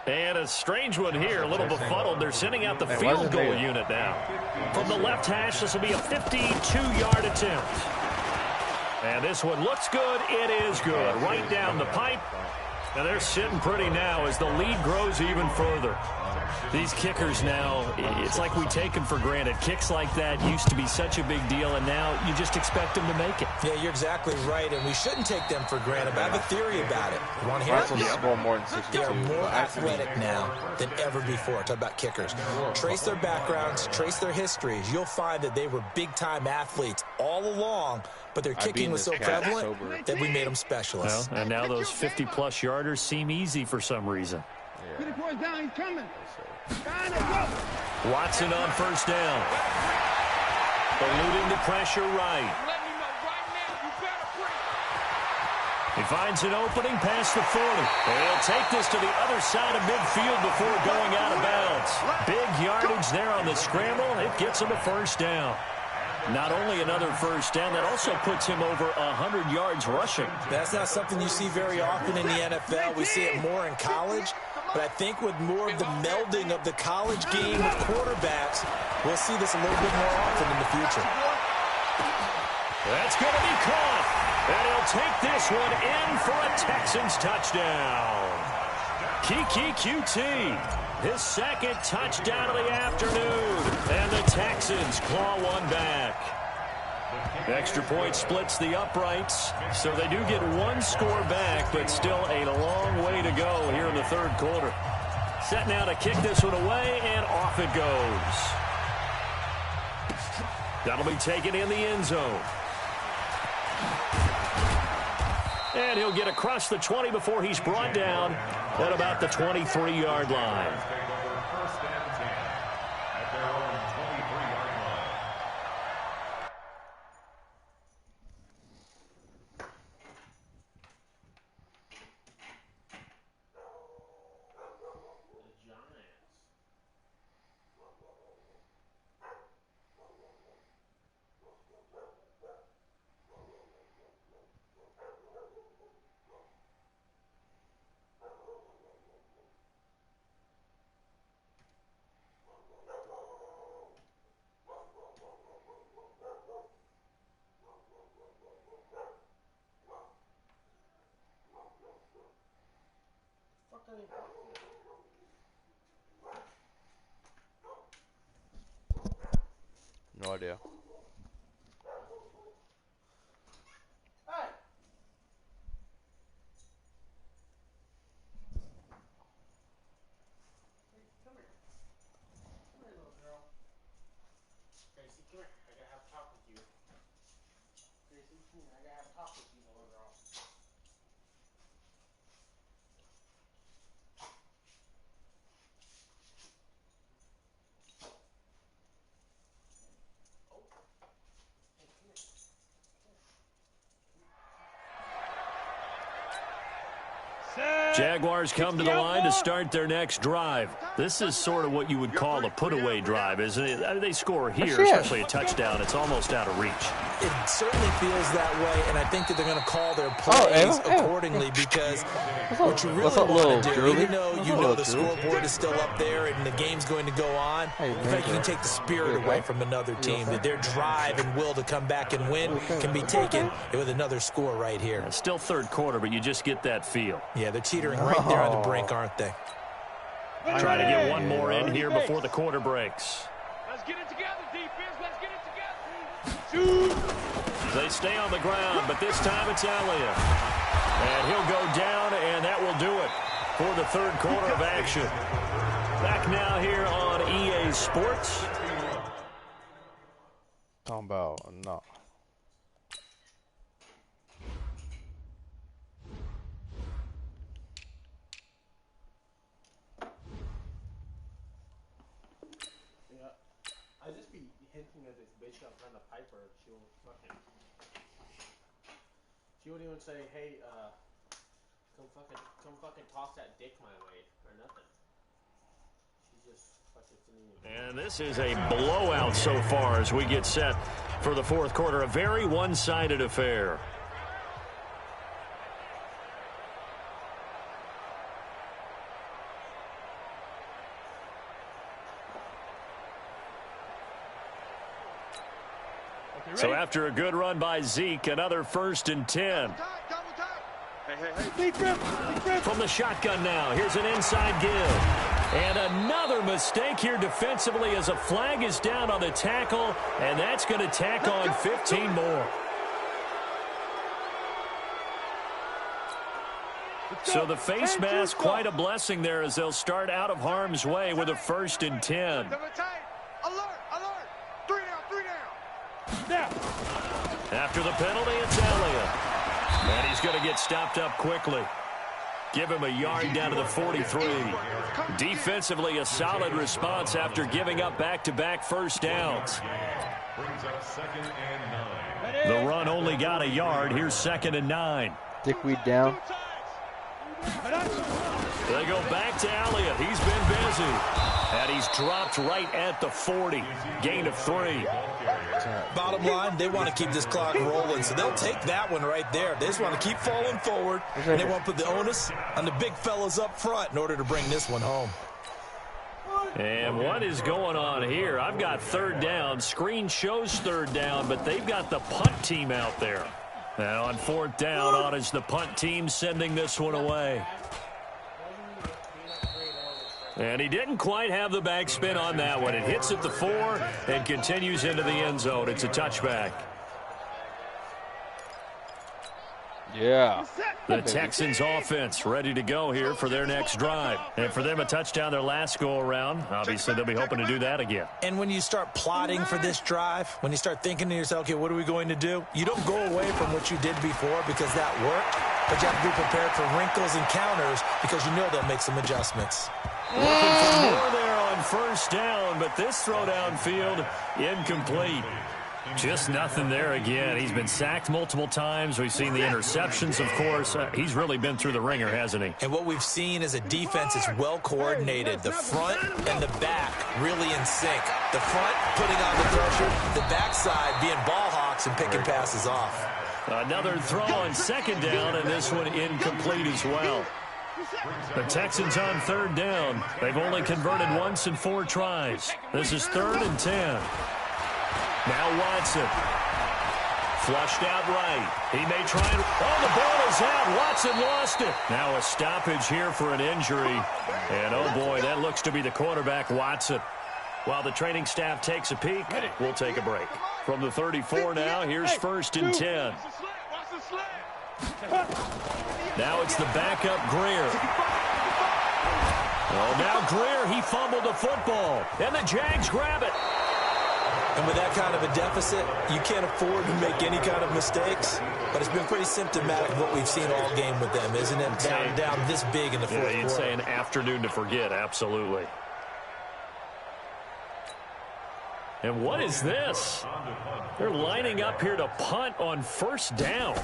And a strange one here, a little befuddled. They're sending out the field goal unit now. From the left hash, this will be a 52-yard attempt. And this one looks good. It is good. Right down the pipe. And they're sitting pretty now as the lead grows even further. These kickers now, it's like we take them for granted. Kicks like that used to be such a big deal, and now you just expect them to make it. Yeah, you're exactly right, and we shouldn't take them for granted. But I have a theory about it. You want to hear it? Score more than 62. They are more athletic now than ever before. Talk about kickers. Trace their backgrounds, trace their histories. You'll find that they were big-time athletes all along, but their kicking was so prevalent that we made them specialists. Well, and now those 50-plus yarders seem easy for some reason. Get it towards down. He's coming. Watson on first down. Eluding the pressure right. He finds an opening past the 40. He'll take this to the other side of midfield before going out of bounds. Big yardage there on the scramble. It gets him a first down. Not only another first down, that also puts him over 100 yards rushing. That's not something you see very often in the NFL. We see it more in college. But I think with more of the melding of the college game with quarterbacks, we'll see this a little bit more often in the future. That's going to be caught. And he'll take this one in for a Texans touchdown. Kiki QT, his second touchdown of the afternoon. And the Texans claw one back. Extra point splits the uprights, so they do get one score back, but still a long way to go here in the third quarter. Set now to kick this one away, and off it goes. That'll be taken in the end zone. And he'll get across the 20 before he's brought down at about the 23-yard line. No idea. Hey! Come here. Come here, little girl. Gracie, come here. I gotta have a talk with you. Gracie, come here. I gotta have a talk with you, little girl. Jaguars come to the line to start their next drive. This is sort of what you would call a put-away drive, isn't it? I mean, they score here, especially a touchdown. It's almost out of reach. It certainly feels that way, and I think that they're going to call their plays accordingly because what you really want to do, even though you know the scoreboard is still up there and the game's going to go on, in fact, you can take the spirit away from another team. That their drive and will to come back and win can be taken with another score right here. Still third quarter, but you just get that feel. Yeah, they're teetering right there on the brink, aren't they? Try to get one more in here before the quarter breaks. Let's get it together, defense. Let's get it together. Shoot. They stay on the ground, but this time it's Elliott. And he'll go down, and that will do it for the third quarter of action. Back now here on EA Sports. Talking about no. I just be hinting at this bitch up trying to pipe her. She won't even say, hey, come fucking toss that dick my way or nothing. She just fucking. And this is a blowout so far as we get set for the fourth quarter. A very one-sided affair. So after a good run by Zeke, another 1st and 10. Hey. From the shotgun now, here's an inside give. And another mistake here defensively as a flag is down on the tackle, and that's going to tack on 15 more. So the face mask, quite a blessing there as they'll start out of harm's way with a 1st and 10. Alert! 3 down. After the penalty, it's Elliott. And he's going to get stopped up quickly. Give him a yard down to the 43. Defensively, a solid response after giving up back-to-back first downs. The run only got a yard. Here's 2nd and 9. Dickweed down. They go back to Elliott. He's been busy. And he's dropped right at the 40. Gain of 3. Bottom line, they want to keep this clock rolling, so they'll take that one right there. They just want to keep falling forward, and they want to put the onus on the big fellas up front in order to bring this one home. And what is going on here? I've got 3rd down. Screen shows 3rd down, but they've got the punt team out there. Now on 4th down, on is the punt team sending this one away. And he didn't quite have the backspin on that one. It hits at the 4 and continues into the end zone. It's a touchback. Yeah. The Texans offense ready to go here for their next drive. And for them, a touchdown their last go-around. Obviously, they'll be hoping to do that again. And when you start plotting for this drive, when you start thinking to yourself, okay, what are we going to do? You don't go away from what you did before because that worked, but you have to be prepared for wrinkles and counters because you know they'll make some adjustments. Looking for more there on 1st down, but this throw downfield incomplete. Just nothing there again. He's been sacked multiple times. We've seen the interceptions, of course. He's really been through the ringer, hasn't he? And what we've seen is a defense that's well coordinated. The front and the back really in sync. The front putting on the pressure, the backside being ball hawks and picking passes off. Another throw on 2nd down, and this one incomplete as well. The Texans on 3rd down. They've only converted once in 4 tries. This is 3rd and 10. Now Watson. Flushed out right. He may try and... Oh, the ball is out. Watson lost it. Now a stoppage here for an injury. And, oh, boy, that looks to be the quarterback, Watson. While the training staff takes a peek, we'll take a break. From the 34 now, here's 1st and 10. Now it's the backup Greer. Oh, now Greer, he fumbled the football. And the Jags grab it. And with that kind of a deficit, you can't afford to make any kind of mistakes. But it's been pretty symptomatic of what we've seen all game with them, isn't it? Down this big in the fourth quarter. You'd say an afternoon to forget, absolutely. And what is this? They're lining up here to punt on 1st down.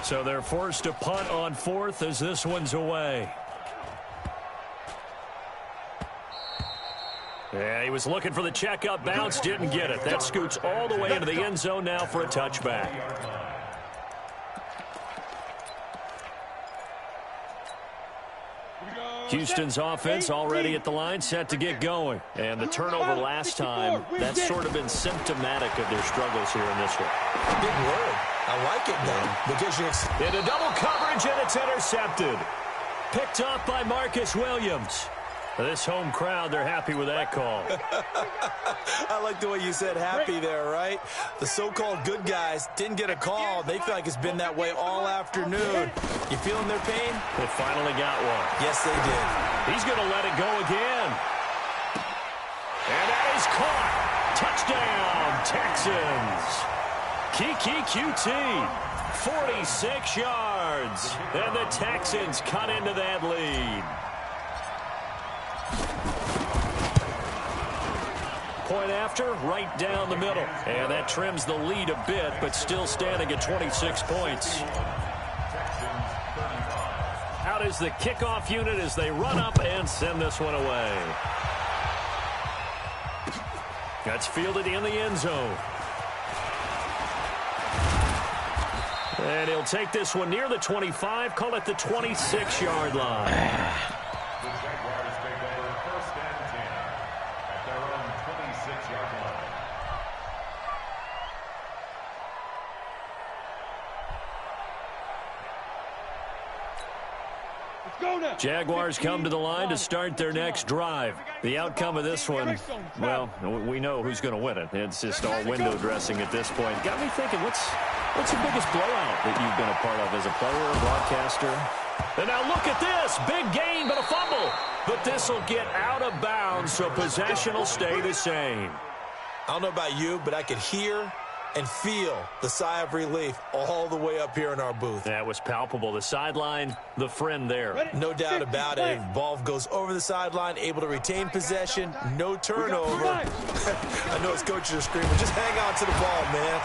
So they're forced to punt on 4th as this one's away. Yeah, he was looking for the checkup bounce, didn't get it. That scoots all the way into the end zone now for a touchback. Houston's offense already at the line, set to get going. And the turnover last time, that's sort of been symptomatic of their struggles here in this one. Big word. I like it, though, because you're... Into double coverage, and it's intercepted. Picked off by Marcus Williams. This home crowd, they're happy with that call. I like the way you said happy there, right? The so-called good guys didn't get a call. They feel like it's been that way all afternoon. You feeling their pain? They finally got one. Yes, they did. He's going to let it go again. And that is caught. Touchdown, Texans. Kiki QT, 46 yards. And the Texans cut into that lead. Point after, right down the middle. And that trims the lead a bit, but still standing at 26 points. Out is the kickoff unit as they run up and send this one away. That's fielded in the end zone. And he'll take this one near the 25, call it the 26-yard line. Jaguars come to the line to start their next drive. The outcome of this one, well, we know who's going to win it. It's just all window dressing at this point. Got me thinking, what's the biggest blowout that you've been a part of as a player or broadcaster? And now look at this. Big gain, but a fumble. But this will get out of bounds, so possession will stay the same. I don't know about you, but I could hear and feel the sigh of relief all the way up here in our booth. That was palpable. The sideline, the friend there. No doubt about it. Ball goes over the sideline, able to retain possession, no turnover. I know his coaches are screaming, just hang on to the ball, man.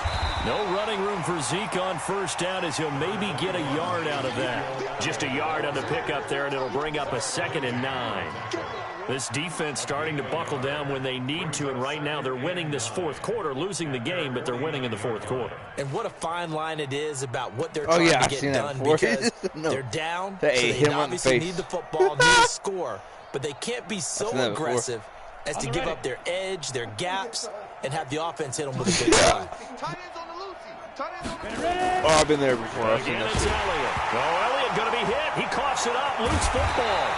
No running room for Zeke on first down as he'll maybe get a yard out of that. Just a yard on the pickup there, and it'll bring up a 2nd and 9. This defense starting to buckle down when they need to, and right now they're winning this fourth quarter, losing the game, but they're winning in the fourth quarter. And what a fine line it is about what they're trying to get done, because they're down, so they obviously need the football, need a score, but they can't be so aggressive as to give up their edge, their gaps, and have the offense hit them with a good drive. Oh, I've been there before. Again, it's Elliott. Oh, Elliott going to be hit. He coughs it up, loose football.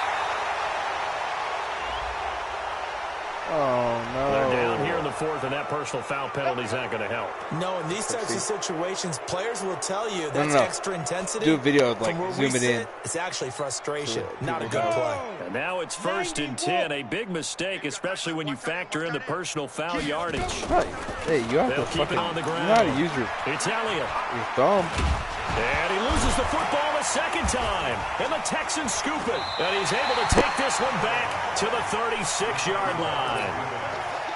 Oh, no. They're down here in the fourth, and that personal foul penalty is not going to help. No, in these types of situations, players will tell you that's extra intensity. Do a video, like, zoom it in. It's actually frustration, not a good play. And now it's 1st and 10, a big mistake, especially when you factor in the personal foul yardage. Right. Hey, you have to keep it on the ground. You know how to use your thumb. And he loses the football a 2nd time. And the Texans scoop it. And he's able to take this one back to the 36-yard line.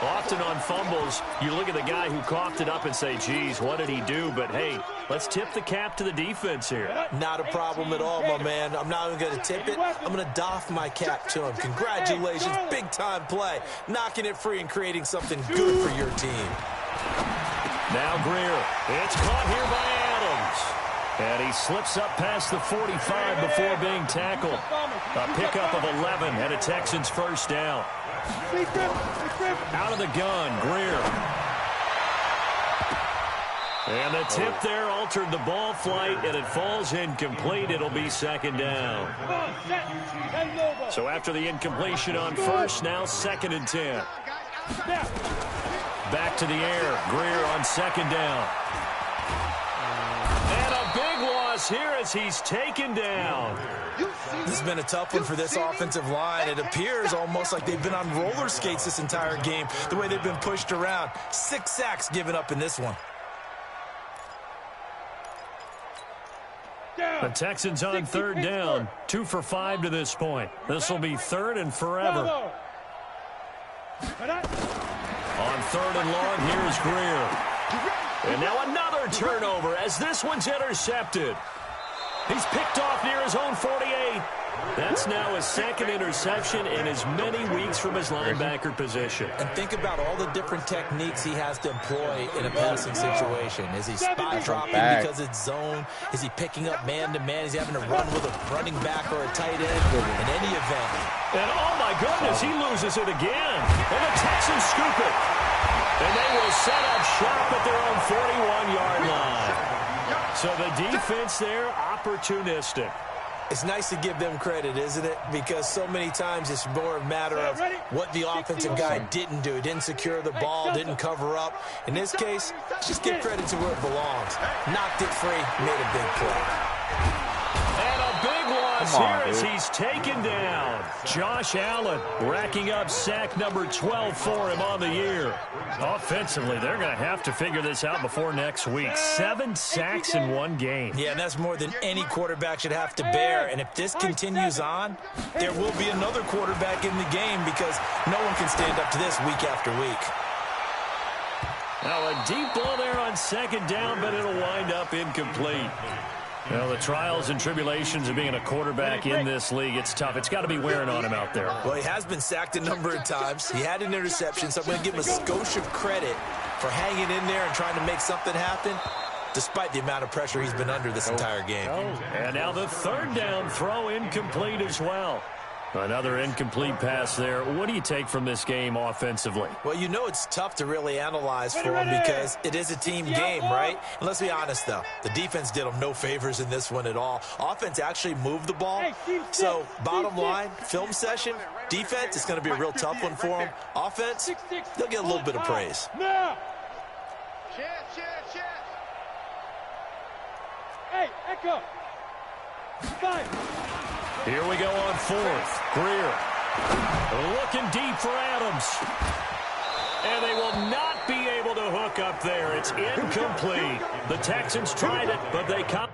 Often on fumbles, you look at the guy who coughed it up and say, geez, what did he do? But, hey, let's tip the cap to the defense here. Not a problem at all, my man. I'm not even going to tip it. I'm going to doff my cap to him. Congratulations, big-time play. Knocking it free and creating something good for your team. Now Greer. It's caught here by Adams. And he slips up past the 45 before being tackled. A pickup of 11 and a Texans first down. Out of the gun, Greer. And the tip there altered the ball flight, and it falls incomplete. It'll be 2nd down. So after the incompletion on first, now 2nd and 10. Back to the air. Greer on 2nd down. And a big loss here as he's taken down. This has been a tough one for this offensive line. It appears almost like they've been on roller skates this entire game, the way they've been pushed around. 6 sacks given up in this one. The Texans on 3rd down. 2 for 5 to this point. This will be 3rd and forever. On 3rd and long, here's Greer. And now another turnover as this one's intercepted. He's picked off near his own 48. That's now his 2nd interception in as many weeks from his linebacker position. And think about all the different techniques he has to employ in a passing situation. Is he spot dropping because it's zone? Is he picking up man-to-man? Is he having to run with a running back or a tight end? In any event. And oh my goodness, he loses it again. And the Texans scoop it. And they will set up shop at their own 41-yard line. So the defense there, opportunistic. It's nice to give them credit, isn't it? Because so many times it's more a matter of what the offensive guy didn't do. Didn't secure the ball, didn't cover up. In this case, just give credit to where it belongs. Knocked it free, made a big play. And a big loss here as he's taken down. Josh Allen racking up sack number 12 for him on the year. Offensively, they're going to have to figure this out before next week. 7 sacks in one game. Yeah, and that's more than any quarterback should have to bear. And if this continues on, there will be another quarterback in the game because no one can stand up to this week after week. Now a deep ball there on 2nd down, but it'll wind up incomplete. Well, the trials and tribulations of being a quarterback in this league, it's tough. It's got to be wearing on him out there. Well, he has been sacked a number of times. He had an interception, so I'm going to give him a skosh of credit for hanging in there and trying to make something happen, despite the amount of pressure he's been under this entire game. And now the 3rd down throw incomplete as well. Another incomplete pass there. What do you take from this game offensively? Well, you know it's tough to really analyze for them because it is a team game, right? And let's be honest, though. The defense did them no favors in this one at all. Offense actually moved the ball. So, bottom line, film session, defense, it's going to be a real tough one for them. Offense, they'll get a little bit of praise. Hey, Echo. 5. Here we go on fourth. Greer looking deep for Adams. And they will not be able to hook up there. It's incomplete. The Texans tried it, but they come.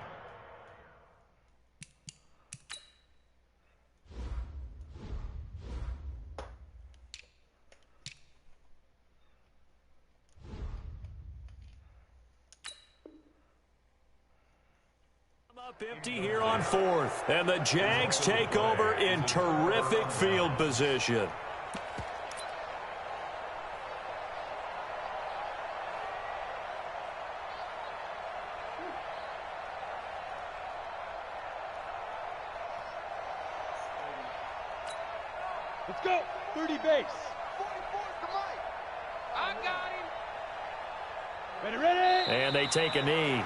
Up empty here on fourth, and the Jags take over in terrific field position. Let's go. 30 base. 44, come on. I got him. Ready. And they take a knee.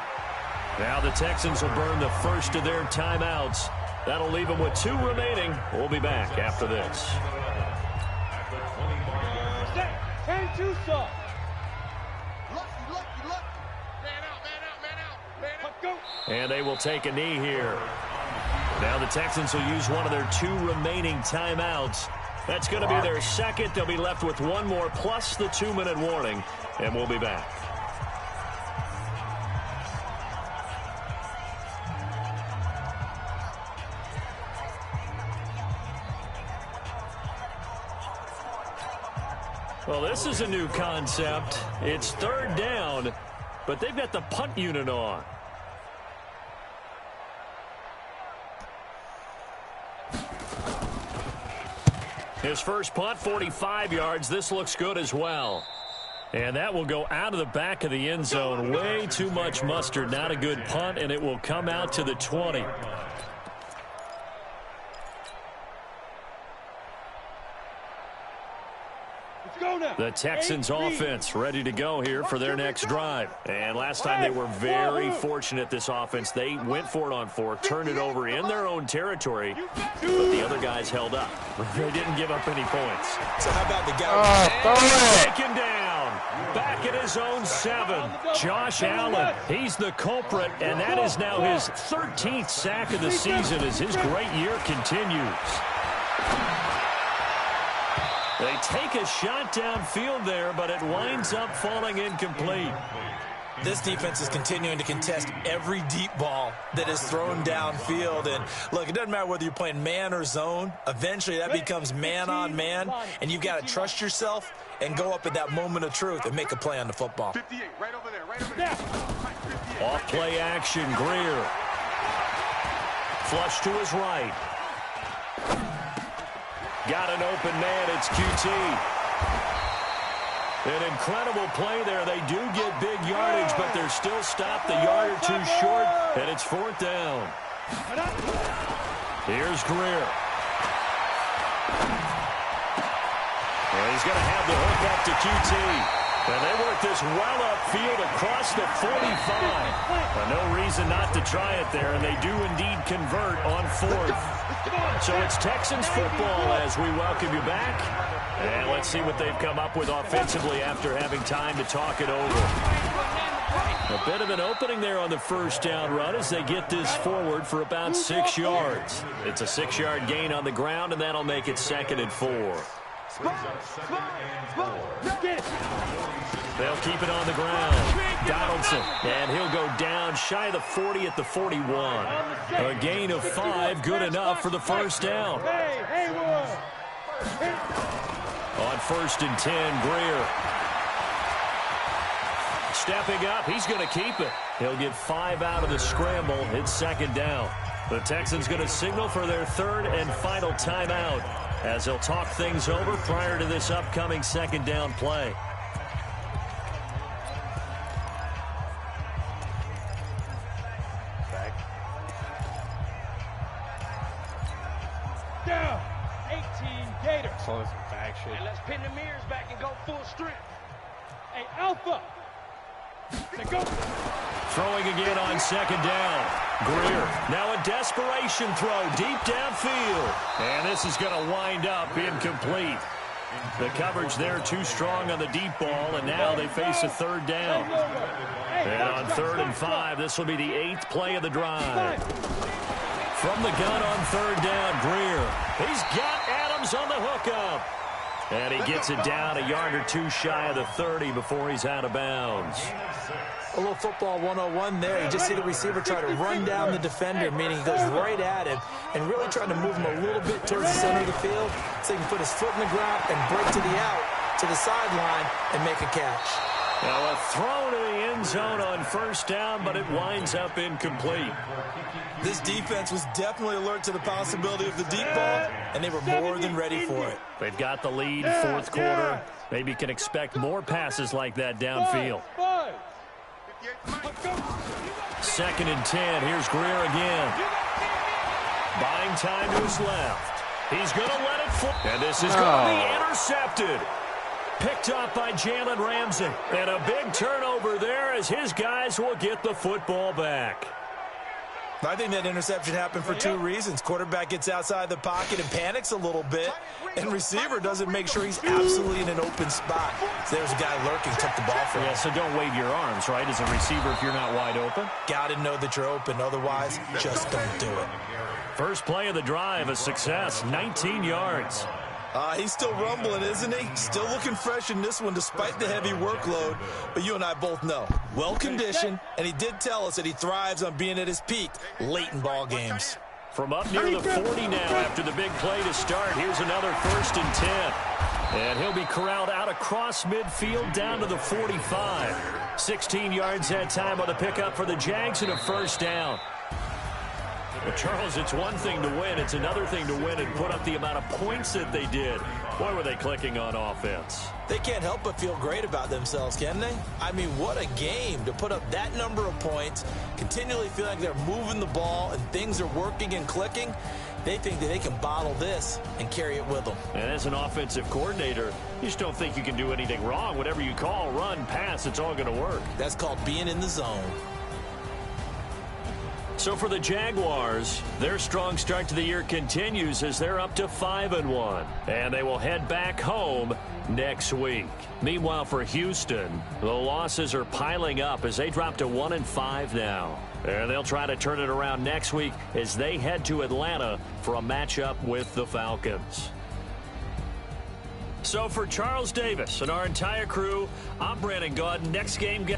Now the Texans will burn the first of their timeouts. That'll leave them with 2 remaining. We'll be back after this. 10-2 saw. Lucky. Man out. Let's go. And they will take a knee here. Now the Texans will use one of their 2 remaining timeouts. That's going to be their second. They'll be left with 1 more plus the 2-minute warning. And we'll be back. Well, this is a new concept. It's 3rd down, but they've got the punt unit on. His first punt, 45 yards. This looks good as well. And that will go out of the back of the end zone. Way too much mustard. Not a good punt, and it will come out to the 20. The Texans offense ready to go here for their next drive. And last time they were very fortunate, this offense. They went for it on 4, turned it over in their own territory, but the other guys held up. They didn't give up any points. So how about the guy? Taken down. Back at his own 7. Josh Allen, he's the culprit, and that is now his 13th sack of the season as his great year continues. They take a shot downfield there, but it winds up falling incomplete. This defense is continuing to contest every deep ball that is thrown downfield. And, look, it doesn't matter whether you're playing man or zone. Eventually, that becomes man-on-man, and you've got to trust yourself and go up at that moment of truth and make a play on the football. 58, right over there. Off play action, Greer. Flush to his right. Got an open man, it's QT. An incredible play there. They do get big yardage, but they're still stopped a yard or 2 short, and it's 4th down. Here's Greer. And he's going to have the hook up to QT. And they work this well upfield across the 45. No reason not to try it there, and they do indeed convert on 4th. So it's Texans football as we welcome you back. And let's see what they've come up with offensively after having time to talk it over. A bit of an opening there on the first down run as they get this forward for about 6 yards. It's a 6-yard gain on the ground, and that'll make it 2nd and 4. They'll keep it on the ground. Donaldson, and he'll go down shy of the 40 at the 41. A gain of 5, good enough for the first down. On 1st and 10, Greer. Stepping up, he's going to keep it. He'll get 5 out of the scramble. It's 2nd down. The Texans going to signal for their 3rd and final timeout as they'll talk things over prior to this upcoming 2nd down play. calling some fag shit. And let's pin the mirrors back and go full strength. Hey, Alpha. They go. Throwing again on second down. Greer, now a desperation throw deep downfield. And this is going to wind up incomplete. The coverage there too strong on the deep ball, and now they face a third down. And on 3rd and 5, this will be the 8th play of the drive. From the gun on 3rd down, Greer. He's got Adams on the hookup. And he gets it down a yard or two shy of the 30 before he's out of bounds. A little football 101 there. You just see the receiver try to run down the defender, meaning he goes right at him and really trying to move him a little bit towards the center of the field so he can put his foot in the ground and break to the out, to the sideline, and make a catch. Now a throw to the end zone on 1st down, but it winds up incomplete. This defense was definitely alert to the possibility of the deep ball, and they were more than ready for it. They've got the lead, 4th quarter. Maybe can expect more passes like that downfield. 2nd and 10. Here's Greer again. Buying time to his left. He's going to let it fly. And this is going to be intercepted. Picked up by Jalen Ramsey. And a big turnover there as his guys will get the football back. I think that interception happened for 2 reasons. Quarterback gets outside the pocket and panics a little bit, and receiver doesn't make sure he's absolutely in an open spot. So there's a guy lurking, took the ball from him. Yeah, so don't wave your arms, right, as a receiver if you're not wide open. Got to know that you're open. Otherwise, just don't do it. First play of the drive, a success, 19 yards. He's still rumbling, isn't he? Still looking fresh in this one despite the heavy workload. But you and I both know, well-conditioned, and he did tell us that he thrives on being at his peak late in ball games. From up near the 40 now after the big play to start, here's another 1st and 10. And he'll be corralled out across midfield down to the 45. 16 yards that time on the pickup for the Jags and a 1st down. Well, Charles, it's one thing to win. It's another thing to win and put up the amount of points that they did. Boy, were they clicking on offense. They can't help but feel great about themselves, can they? I mean, what a game to put up that number of points, continually feel like they're moving the ball and things are working and clicking. They think that they can bottle this and carry it with them. And as an offensive coordinator, you just don't think you can do anything wrong. Whatever you call, run, pass, it's all going to work. That's called being in the zone. So for the Jaguars, their strong start to the year continues as they're up to 5-1. And they will head back home next week. Meanwhile, for Houston, the losses are piling up as they drop to 1-5 now. And they'll try to turn it around next week as they head to Atlanta for a matchup with the Falcons. So for Charles Davis and our entire crew, I'm Brandon Gaudin. Next game...